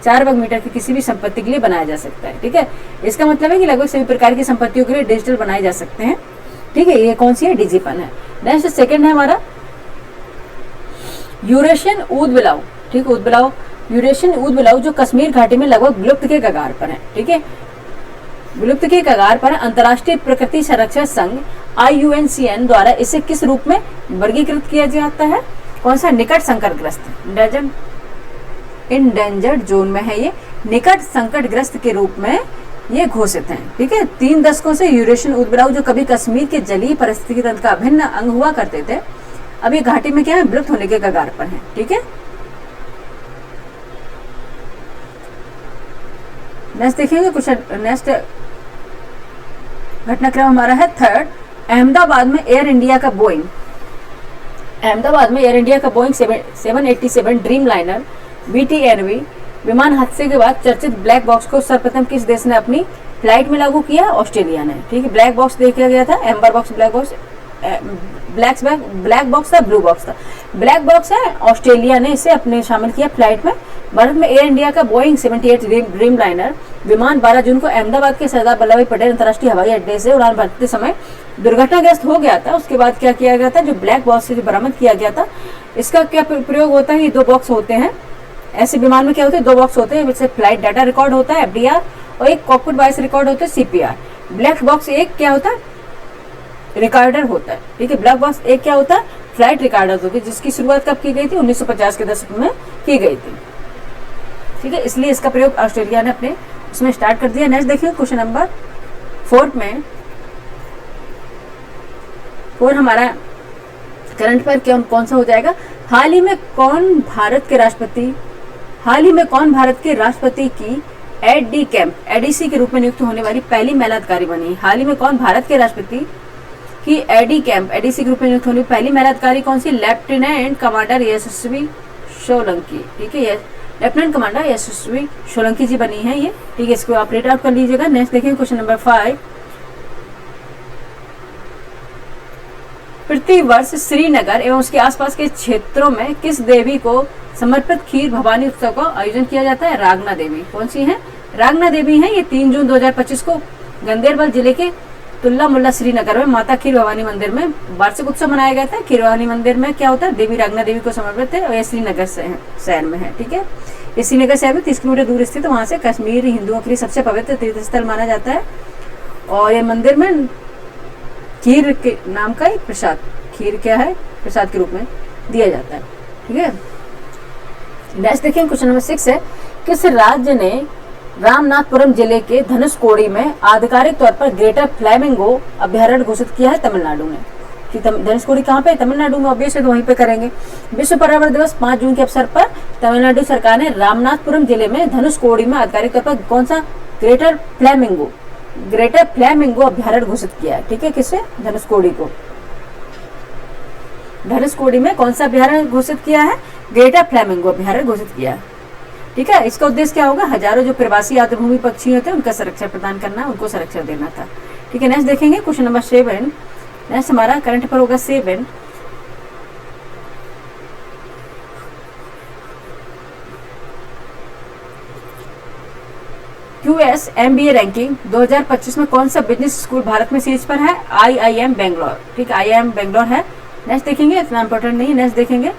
4 वर्ग मीटर की किसी भी संपत्ति के लिए बनाया जा सकता है, ठीक है। इसका मतलब है कि लगभग सभी प्रकार की संपत्तियों के लिए डिजिटल बनाए जा सकते हैं, ठीक है। ये कौन सी है? डिजिपन है। नेक्स्ट सेकंड है हमारा यूरेशियन ऊद बिलाव, ठीक है। ऊद बिलाव, यूरेशियन ऊद बिलाव जो कश्मीर घाटी में लगभग विलुप्त के कगार पर है, ठीक है। विलुप्त के कगार पर अंतर्राष्ट्रीय प्रकृति संरक्षण संघ IUCN द्वारा इसे किस रूप में वर्गीकृत किया जाता है? कौन सा? निकट संकटग्रस्त, इंडेंजर्ड जोन में है ये, निकट संकटग्रस्त के रूप में ये घोषित हैं, ठीक है। 3 दशकों से यूरेशियन ऊद बिलाव जो कभी कश्मीर के जलीय पारिस्थितिकी तंत्र का अभिन्न अंग हुआ करते थे, अभी घाटी में क्या है? विलुप्त होने के कगार पर है, ठीक है। नेक्स्ट देखेंगे कुछ। नेक्स्ट घटनाक्रम हमारा है थर्ड, अहमदाबाद में एयर इंडिया का बोइंग 787 ड्रीम लाइनर BTNV विमान हादसे के बाद चर्चित ब्लैक बॉक्स को सर्वप्रथम किस देश ने अपनी फ्लाइट में लागू किया? ऑस्ट्रेलिया ने, ठीक है। ब्लैक बॉक्स देखा गया था, amber box, black box, black box था, ब्लू बॉक्स था। ब्लैक बॉक्स है, ऑस्ट्रेलिया ने इसे अपने शामिल किया फ्लाइट में। भारत में एयर इंडिया का बोइंग 78 ड्रीम लाइनर विमान 12 जून को अहमदाबाद के सरदार वल्लभ भाई पटेल अंतर्राष्ट्रीय हवाई अड्डे से उड़ान भरते समय दुर्घटनाग्रस्त हो गया था। उसके बाद क्या किया गया था? जो ब्लैक बॉक्स से बरामद किया गया था, इसका क्या प्रयोग होता है? ये 2 बॉक्स होते हैं ऐसे विमान में, क्या होते हैं? 2 बॉक्स होते हैं, जिससे फ्लाइट डाटा रिकॉर्ड होता है FDR, और एक कॉकपिट वॉइस रिकॉर्ड होता है CPR। ब्लैक बॉक्स एक क्या होता है? रिकॉर्डर होता है, ठीक है। ब्लैक बॉक्स एक क्या होता है? फ्लाइट रिकॉर्डर होती है, जिसकी शुरुआत कब की गई थी? 1950 के दशक में की गई थी, ठीक है। इसलिए इसका प्रयोग ऑस्ट्रेलिया ने अपने उसमें स्टार्ट कर दिया। नेक्स्ट देखिए क्वेश्चन नंबर 4 में, 4 हमारा करंट पर कौन सा हो जाएगा? हाल ही में कौन भारत के राष्ट्रपति की ADC के रूप में नियुक्त होने वाली पहली महिला अधिकारी बनी? हाल ही में कौन भारत के राष्ट्रपति की ADC के रूप में नियुक्त होने वाली पहली महिला अधिकारी कौन सी? लेफ्टिनेंट कमांडर यशस्वी सोलंकी, ठीक है। लेफ्टिनेंट कमांडर यशस्वी सोलंकी जी बनी है ये, ठीक है। इसको आप रेट आउट कर लीजिएगा। नेक्स्ट देखिए क्वेश्चन नंबर 5, प्रति वर्ष श्रीनगर एवं उसके आसपास के क्षेत्रों में किस देवी को समर्पित खीर भवानी उत्सव का आयोजन किया जाता है? रागना देवी। कौन सी है? रागना देवी है। ये 3 जून 2025 को गंदेरबल जिले के तुल्ला मुल्ला श्रीनगर में माता खीर भवानी मंदिर में वार्षिक उत्सव मनाया गया था। खीर भवानी मंदिर में क्या होता है? देवी रागना देवी को समर्पित है, और यह श्रीनगर शहर में है, ठीक है। ये श्रीनगर शहर में 30 किलोमीटर दूर स्थित, वहां से कश्मीर हिंदुओं के लिए सबसे पवित्र तीर्थ स्थल माना जाता है। और ये मंदिर में खीर के नाम का एक प्रसाद, खीर क्या है? प्रसाद के रूप में दिया जाता है, ठीक है। नेक्स्ट देखिए क्वेश्चन नंबर 6 है, किस राज्य ने रामनाथपुरम जिले के धनुषकोडी में आधिकारिक तौर पर ग्रेटर फ्लैमिंगो अभ्यारण्य घोषित किया है तमिलनाडु ने। कि धनुषकोडी कहाँ पे? तमिलनाडु में, ऑब्वियसली तो वहीं पे करेंगे। विश्व पर्यावरण दिवस 5 जून के अवसर पर तमिलनाडु सरकार ने रामनाथपुरम जिले में धनुषकोडी में आधिकारिक तौर पर कौन सा ग्रेटर फ्लैमिंगो अभ्यारण्य घोषित किया है। ठीक है, किससे? धनुषकोडी को। धनुषकोडी में कौन सा अभ्यारण्य घोषित किया है? ग्रेटर फ्लैमिंगो अभ्यारण्य घोषित किया है। ठीक है, इसका उद्देश्य क्या होगा? हजारों जो प्रवासी आर्द्रभूमि पक्षी होते हैं उनका संरक्षण प्रदान करना, उनको संरक्षण देना था। ठीक है, नेक्स्ट देखेंगे क्वेश्चन नंबर 7। नेक्स्ट हमारा करंट पर होगा 7। QS MBA रैंकिंग 2025 में कौन सा बिजनेस स्कूल भारत में शीर्ष पर है? IIM बेंगलोर। ठीक, IIM बेंगलोर है। नेक्स्ट देखेंगे, इतना इंपॉर्टेंट नहीं है। नेक्स्ट देखेंगे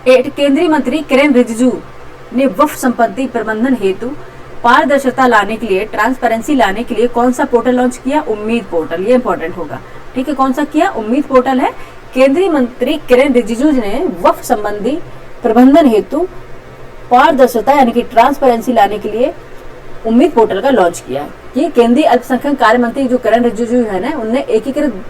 केंद्रीय मंत्री किरेन रिजिजू ने वक्फ संपत्ति प्रबंधन हेतु पारदर्शिता लाने के लिए, ट्रांसपेरेंसी लाने के लिए कौन सा पोर्टल लॉन्च किया? उम्मीद पोर्टल। ये इंपॉर्टेंट होगा। ठीक है, कौन सा किया? उम्मीद पोर्टल है। केंद्रीय मंत्री किरेन रिजिजू ने वक्फ संबंधी प्रबंधन हेतु पारदर्शिता यानी कि ट्रांसपेरेंसी लाने के लिए उम्मीद पोर्टल का लॉन्च किया है। ये केंद्रीय अल्पसंख्यक कार्य मंत्री जो किरेन रिजिजू है ना, उनने एकीकृत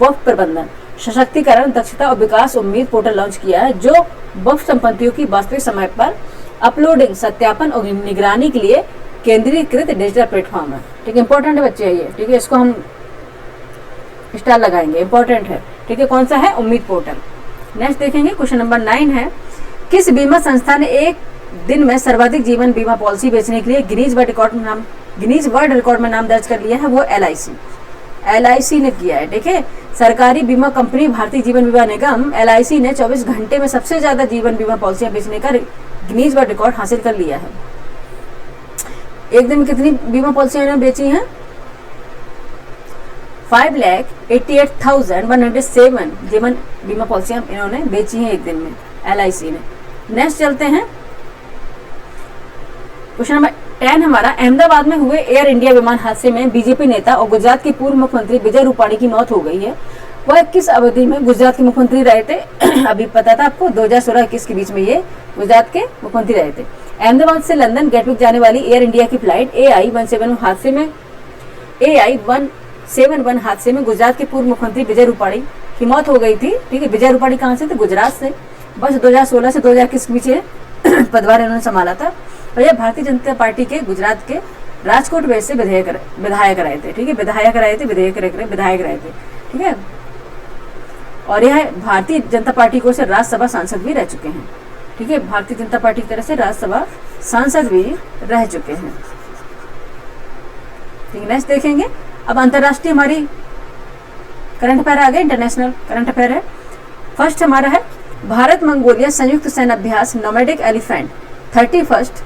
वक्फ प्रबंधन, सशक्तिकरण, दक्षता और विकास उम्मीद पोर्टल लॉन्च किया है, जो वक्फ संपत्तियों की वास्तविक समय पर अपलोडिंग, सत्यापन और निगरानी के लिए केंद्रीकृत डिजिटल प्लेटफॉर्म है। ठीक है, इंपॉर्टेंट है बच्चे ये। ठीक है, इसको हम स्टार लगाएंगे, इंपॉर्टेंट है। ठीक है, कौन सा है? उम्मीद पोर्टल। नेक्स्ट देखेंगे क्वेश्चन नंबर 9 है, किस बीमा संस्था ने एक दिन में सर्वाधिक जीवन बीमा पॉलिसी बेचने के लिए गिनीज वर्ल्ड रिकॉर्ड में नाम दर्ज कर लिया है? वो LIC ने किया है। ठीक है, सरकारी बीमा कंपनी भारतीय जीवन बीमा निगम LIC ने 24 घंटे में सबसे ज्यादा जीवन बीमा पॉलिसियां बेचने का गिनीज वर्ल्ड रिकॉर्ड हासिल कर लिया है। एक दिन में कितनी बीमा पॉलिसियां इन्होंने बेची हैं? 5,88,107 जीवन बीमा पॉलिसियां इन्होंने बेची हैं एक दिन में, LIC ने। नेक्स्ट चलते हैं क्वेश्चन नंबर 10 हमारा, अहमदाबाद में हुए एयर इंडिया विमान हादसे में बीजेपी नेता और गुजरात के पूर्व मुख्यमंत्री विजय रूपाणी की मौत हो गई है। वह किस अवधि में गुजरात के मुख्यमंत्री रहे थे? अभी पता था आपको, 2016-21 के बीच में ये गुजरात के मुख्यमंत्री रहे थे। अहमदाबाद से लंदन गेटविक जाने वाली एयर इंडिया की फ्लाइट AI-171 हादसे में गुजरात के पूर्व मुख्यमंत्री विजय रूपाणी की मौत हो गई थी। ठीक है, विजय रूपाणी कहाँ से थे? गुजरात से। बस 2016 से 2021 के बीच पदभार इन्होंने संभाला था। और यह भारतीय जनता पार्टी के गुजरात के राजकोट वेस्ट से विधायक रहे थे। ठीक है, विधायक रहे थे। ठीक है, और यह भारतीय जनता पार्टी को से राज्यसभा सांसद भी रह चुके हैं। ठीक है, भारतीय जनता पार्टी की तरफ से राज्यसभा सांसद भी रह चुके हैं। ठीक है, नेक्स्ट देखेंगे अब अंतरराष्ट्रीय हमारी करंट अफेयर आ गए, इंटरनेशनल करंट अफेयर है। फर्स्ट हमारा है, भारत मंगोलिया संयुक्त सैन्य अभ्यास नोमैडिक एलिफेंट 31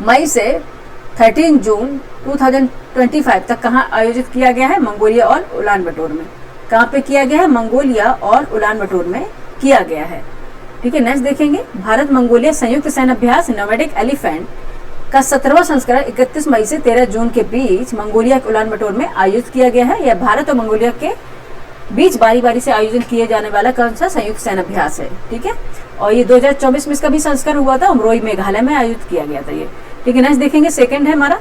मई से 13 जून 2025 तक कहाँ आयोजित किया गया है? मंगोलिया और उलान बटोर में। कहाँ पे किया गया है? मंगोलिया और उलान बटोर में किया गया है। ठीक है, नेक्स्ट देखेंगे, भारत मंगोलिया संयुक्त सैन्य अभ्यास नोमैडिक एलिफेंट का 17वां संस्करण 31 मई से 13 जून के बीच मंगोलिया के उलान बटोर में आयोजित किया गया है। यह भारत और मंगोलिया के बीच बारी बारी से आयोजन किए जाने वाला कौन सा संयुक्त सैन्य अभ्यास है? ठीक है, और ये 2024 में इसका भी संस्करण हुआ था, अमरोई मेघालय में आयोजित किया गया था ये। ठीक है, नेक्स्ट देखेंगे, सेकंड है हमारा,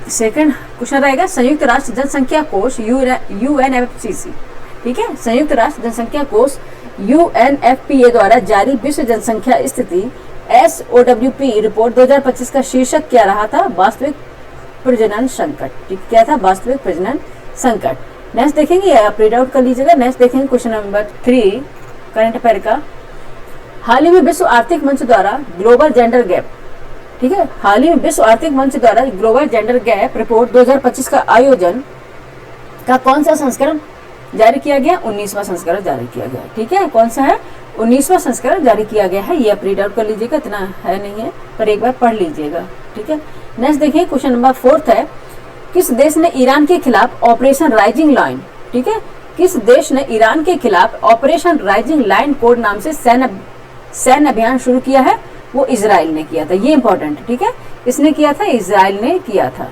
सेकंड क्वेश्चन रहेगा, संयुक्त राष्ट्र जनसंख्या कोष UNFCCC। ठीक है, संयुक्त राष्ट्र जनसंख्या कोष UNFPA द्वारा जारी विश्व जनसंख्या स्थिति SOWP रिपोर्ट 2025 का शीर्षक क्या रहा था? वास्तविक प्रजनन संकट। ठीक, क्या था? वास्तविक प्रजनन संकट। नेक्स्ट देखेंगे, आप रीड आउट कर लीजिएगा। नेक्स्ट देखेंगे क्वेश्चन नंबर 3 करंट अफेयर का, हाल ही में विश्व आर्थिक मंच द्वारा ग्लोबल जेंडर गैप। ठीक है, हाल ही में विश्व आर्थिक मंच द्वारा ग्लोबल जेंडर गैप रिपोर्ट 2025 का आयोजन का कौन सा संस्करण जारी किया गया? 19वां संस्करण जारी किया गया। ठीक है, कौन सा है? 19वां संस्करण जारी किया गया है। ये आप रीड आउट कर लीजिएगा, इतना है नहीं है पर एक बार पढ़ लीजिएगा। ठीक है, नेक्स्ट देखिए क्वेश्चन नंबर 4 है, किस देश ने ईरान के खिलाफ ऑपरेशन राइजिंग लाइन, ठीक है, किस देश ने ईरान के खिलाफ ऑपरेशन राइजिंग लाइन कोड नाम से सैन्य अभियान शुरू किया है? वो इजराइल ने किया था। ये इंपॉर्टेंट है। ठीक है, इसने किया था, इजराइल ने किया था।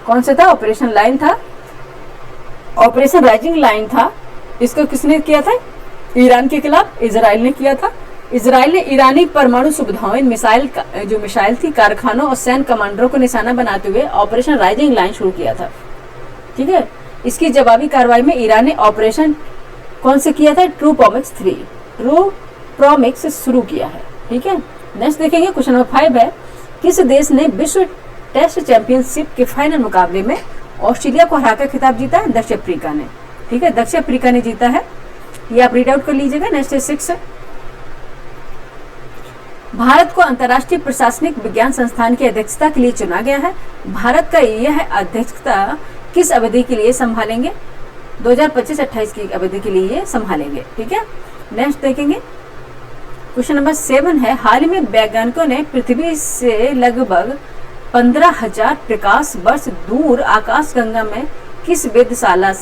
कौन सा था? ऑपरेशन लाइन था ऑपरेशन राइजिंग लाइन था, इसको किसने किया था? ईरान के खिलाफ इजराइल ने किया था। इजराइल ने ईरानी परमाणु सुविधाओं, जो मिसाइल थी, कारखानों और सैन्य कमांडरों को निशाना बनाते हुए ऑपरेशन राइजिंग लाइन शुरू किया था। ठीक है, इसकी जवाबी कार्रवाई में ईरान ने ऑपरेशन कौन से किया था? ट्रू प्रोमिक्स से शुरू किया है। ठीक है, नेक्स्ट देखेंगे क्वेश्चन नंबर 5 है, किस देश ने विश्व टेस्ट चैंपियनशिप के फाइनल मुकाबले में ऑस्ट्रेलिया को हराकर खिताब जीता है? दक्षिण अफ्रीका ने। ठीक है, दक्षिण अफ्रीका ने जीता है, ये आप रीड आउट कर लीजिएगा। नेक्स्ट 6 है, भारत को अंतर्राष्ट्रीय प्रशासनिक विज्ञान संस्थान की अध्यक्षता के लिए चुना गया है। भारत का यह अध्यक्षता किस अवधि के लिए संभालेंगे? 2025-28 की अवधि के लिए ये संभालेंगे। ठीक है, नेक्स्ट देखेंगे क्वेश्चन नंबर 7 है, हाल ही में वैज्ञानिकों ने पृथ्वी से लगभग 15,000 प्रकाश वर्ष दूर आकाशगंगा में किस वेधशाला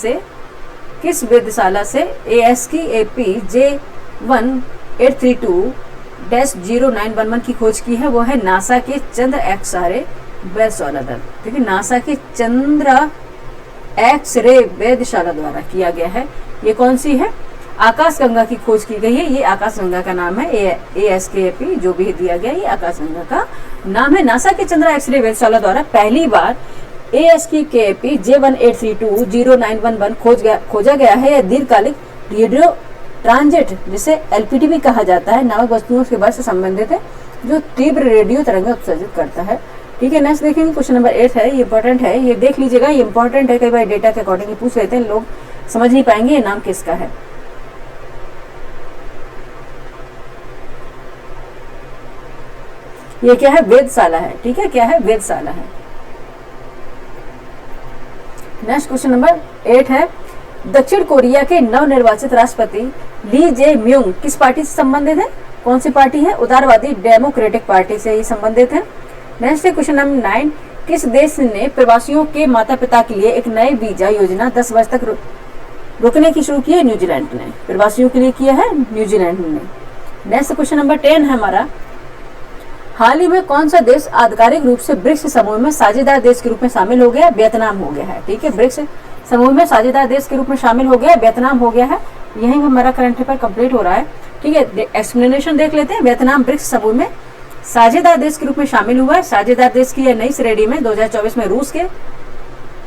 से ASKAP J1832-0911 की खोज की है? वो है नासा के चंद्र एक्स-रे वेधशाला दल। ठीक है, नासा के चंद्र एक्स-रे वेधशाला द्वारा किया गया है। ये कौन सी है? आकाशगंगा की खोज की गई है। ये आकाशगंगा का नाम है, ASKAP जो भी दिया गया ये आकाशगंगा का नाम है। नासा के चंद्र एक्स-रे वेधशाला द्वारा पहली बार ASKAP J1832-0911 खोजा गया है। यह दीर्घकालिक रेडियो ट्रांजिट, जिसे LPT भी कहा जाता है, नामक वस्तुओं के बारे से संबंधित है, जो तीव्र रेडियो तरंग उत्सर्जित करता है। ठीक है, नेक्स्ट देखेंगे क्वेश्चन नंबर 8 है, ये इंपॉर्टेंट है, ये देख लीजिएगा, ये इंपॉर्टेंट है। कई बार डेटा के अकॉर्डिंग पूछ लेते हैं, लोग समझ नहीं पाएंगे ये नाम किसका है। ये क्या है? वेधशाला है। ठीक है, क्या है? वेधशाला है। नेक्स्ट क्वेश्चन नंबर 8 है, दक्षिण कोरिया के नवनिर्वाचित राष्ट्रपति ली जे म्यूंग किस पार्टी से संबंधित है? कौन सी पार्टी है? उदारवादी डेमोक्रेटिक पार्टी से ही संबंधित है। नेक्स्ट है क्वेश्चन नंबर 9, किस देश ने प्रवासियों के माता पिता के लिए एक नई वीजा योजना 10 वर्ष तक रुकने की शुरू की है? न्यूजीलैंड ने प्रवासियों के लिए किया है, न्यूजीलैंड ने। नेक्स्ट क्वेश्चन नंबर 10 है हमारा, हाल ही में कौन सा देश आधिकारिक रूप से ब्रिक्स समूह में साझेदार देश के रूप में शामिल हो गया? वियतनाम हो गया है। ठीक है, ब्रिक्स समूह में साझेदार देश के रूप में शामिल हो गया, वियतनाम हो गया है। यही हमारा करंट अफेयर कंप्लीट हो रहा है। ठीक है, एक्सप्लेनेशन देख लेते हैं। वियतनाम ब्रिक्स समूह में साझेदार देश के रूप में शामिल हुआ है। साझेदार देश की यह नई श्रेणी में 2024 में रूस के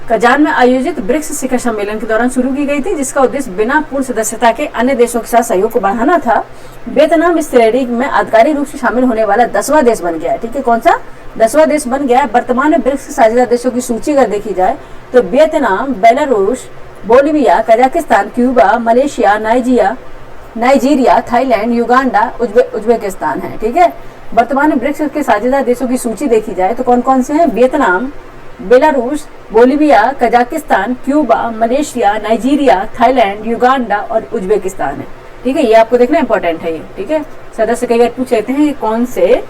कजान में आयोजित ब्रिक्स शिखर सम्मेलन के दौरान शुरू की गई थी, जिसका उद्देश्य बिना पूर्ण सदस्यता के अन्य देशों के साथ सहयोग को बढ़ाना था। वियतनाम इस श्रेणी में आधिकारिक रूप से शामिल होने वाला 10वां देश बन गया है। ठीक है, कौन सा? 10वां देश बन गया है। वर्तमान में ब्रिक्स साझेदार देशों की सूची अगर देखी जाए तो Vietnam, Belarus, Bolivia, Kazakhstan, Cuba, Malaysia, Nigeria, Thailand, Uganda, Uzbekistan है। ठीक है, वर्तमान में ब्रिक्स के साझेदार देशों की सूची देखी जाए तो कौन कौन से हैं? Vietnam, Belarus, Bolivia, Kazakhstan, Cuba, Malaysia, Nigeria, Thailand, Uganda और उज्बेकिस्तान है। ठीक है, ये आपको देखना इंपॉर्टेंट है ये। ठीक है, सदस्य कई बार पूछ लेते हैं कि कौन से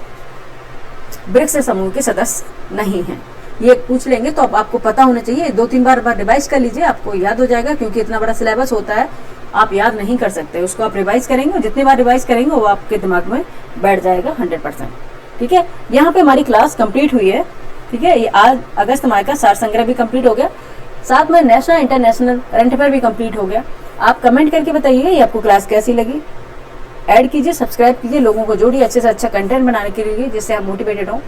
ब्रिक्स समूह के सदस्य नहीं हैं, ये पूछ लेंगे तो अब आपको पता होना चाहिए। 2-3 बार रिवाइज कर लीजिए, आपको याद हो जाएगा, क्योंकि इतना बड़ा सिलेबस होता है, आप याद नहीं कर सकते। उसको आप रिवाइज करेंगे और जितनी बार रिवाइज करेंगे वो आपके दिमाग में बैठ जाएगा 100%। ठीक है, यहाँ पे हमारी क्लास कंप्लीट हुई है। ठीक है, ये आज अगस्त माह का सार संग्रह भी कंप्लीट हो गया, साथ में नेशनल इंटरनेशनल करंट अफेयर भी कंप्लीट हो गया। आप कमेंट करके बताइए ये आपको क्लास कैसी लगी। ऐड कीजिए, सब्सक्राइब कीजिए, लोगों को जोड़िए अच्छे से अच्छा कंटेंट बनाने के लिए, जिससे हम मोटिवेटेड हों।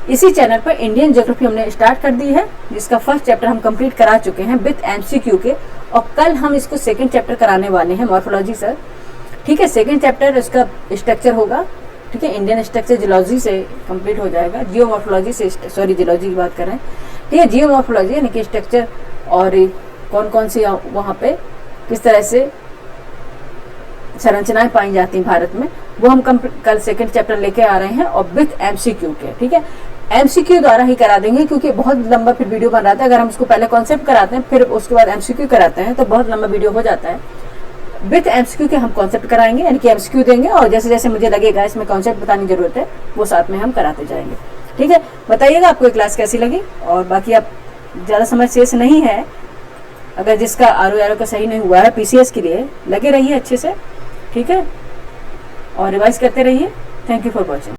इसी चैनल पर इंडियन ज्योग्राफी हमने स्टार्ट कर दी है, जिसका फर्स्ट चैप्टर हम कंप्लीट करा चुके हैं विद MCQ के, और कल हम इसको सेकंड चैप्टर कराने वाले हैं, मॉर्फोलॉजी सर। ठीक है, सेकंड चैप्टर इसका स्ट्रक्चर होगा। ठीक है, इंडियन स्ट्रक्चर जियोलॉजी से कंप्लीट हो जाएगा, जियोमॉर्फोलॉजी से, सॉरी जियोलॉजी की बात कर रहे हैं। ठीक है, जियोमॉर्फोलॉजी यानी कि स्ट्रक्चर और कौन कौन सी वहाँ पे किस तरह से संरचनाएं पाई जाती हैं भारत में, वो हम कल सेकंड चैप्टर लेके आ रहे हैं और विथ MCQ के। ठीक है, MCQ द्वारा ही करा देंगे, क्योंकि बहुत लंबा फिर वीडियो बन रहा था। अगर हम उसको पहले कॉन्सेप्ट कराते हैं फिर उसके बाद MCQ कराते हैं तो बहुत लंबा वीडियो हो जाता है। विथ MCQ के हम कॉन्सेप्ट कराएंगे, यानी कि MCQ देंगे और जैसे जैसे मुझे लगेगा इसमें कॉन्सेप्ट बताने की जरूरत है वो साथ में हम कराते जाएंगे। ठीक है, बताइएगा आपको क्लास कैसी लगी, और बाकी आप ज़्यादा समय शेष नहीं है, अगर जिसका RO का सही नहीं हुआ है PCS के लिए, लगे रहिए अच्छे से। ठीक है, और रिवाइज करते रहिए। Thank you for watching.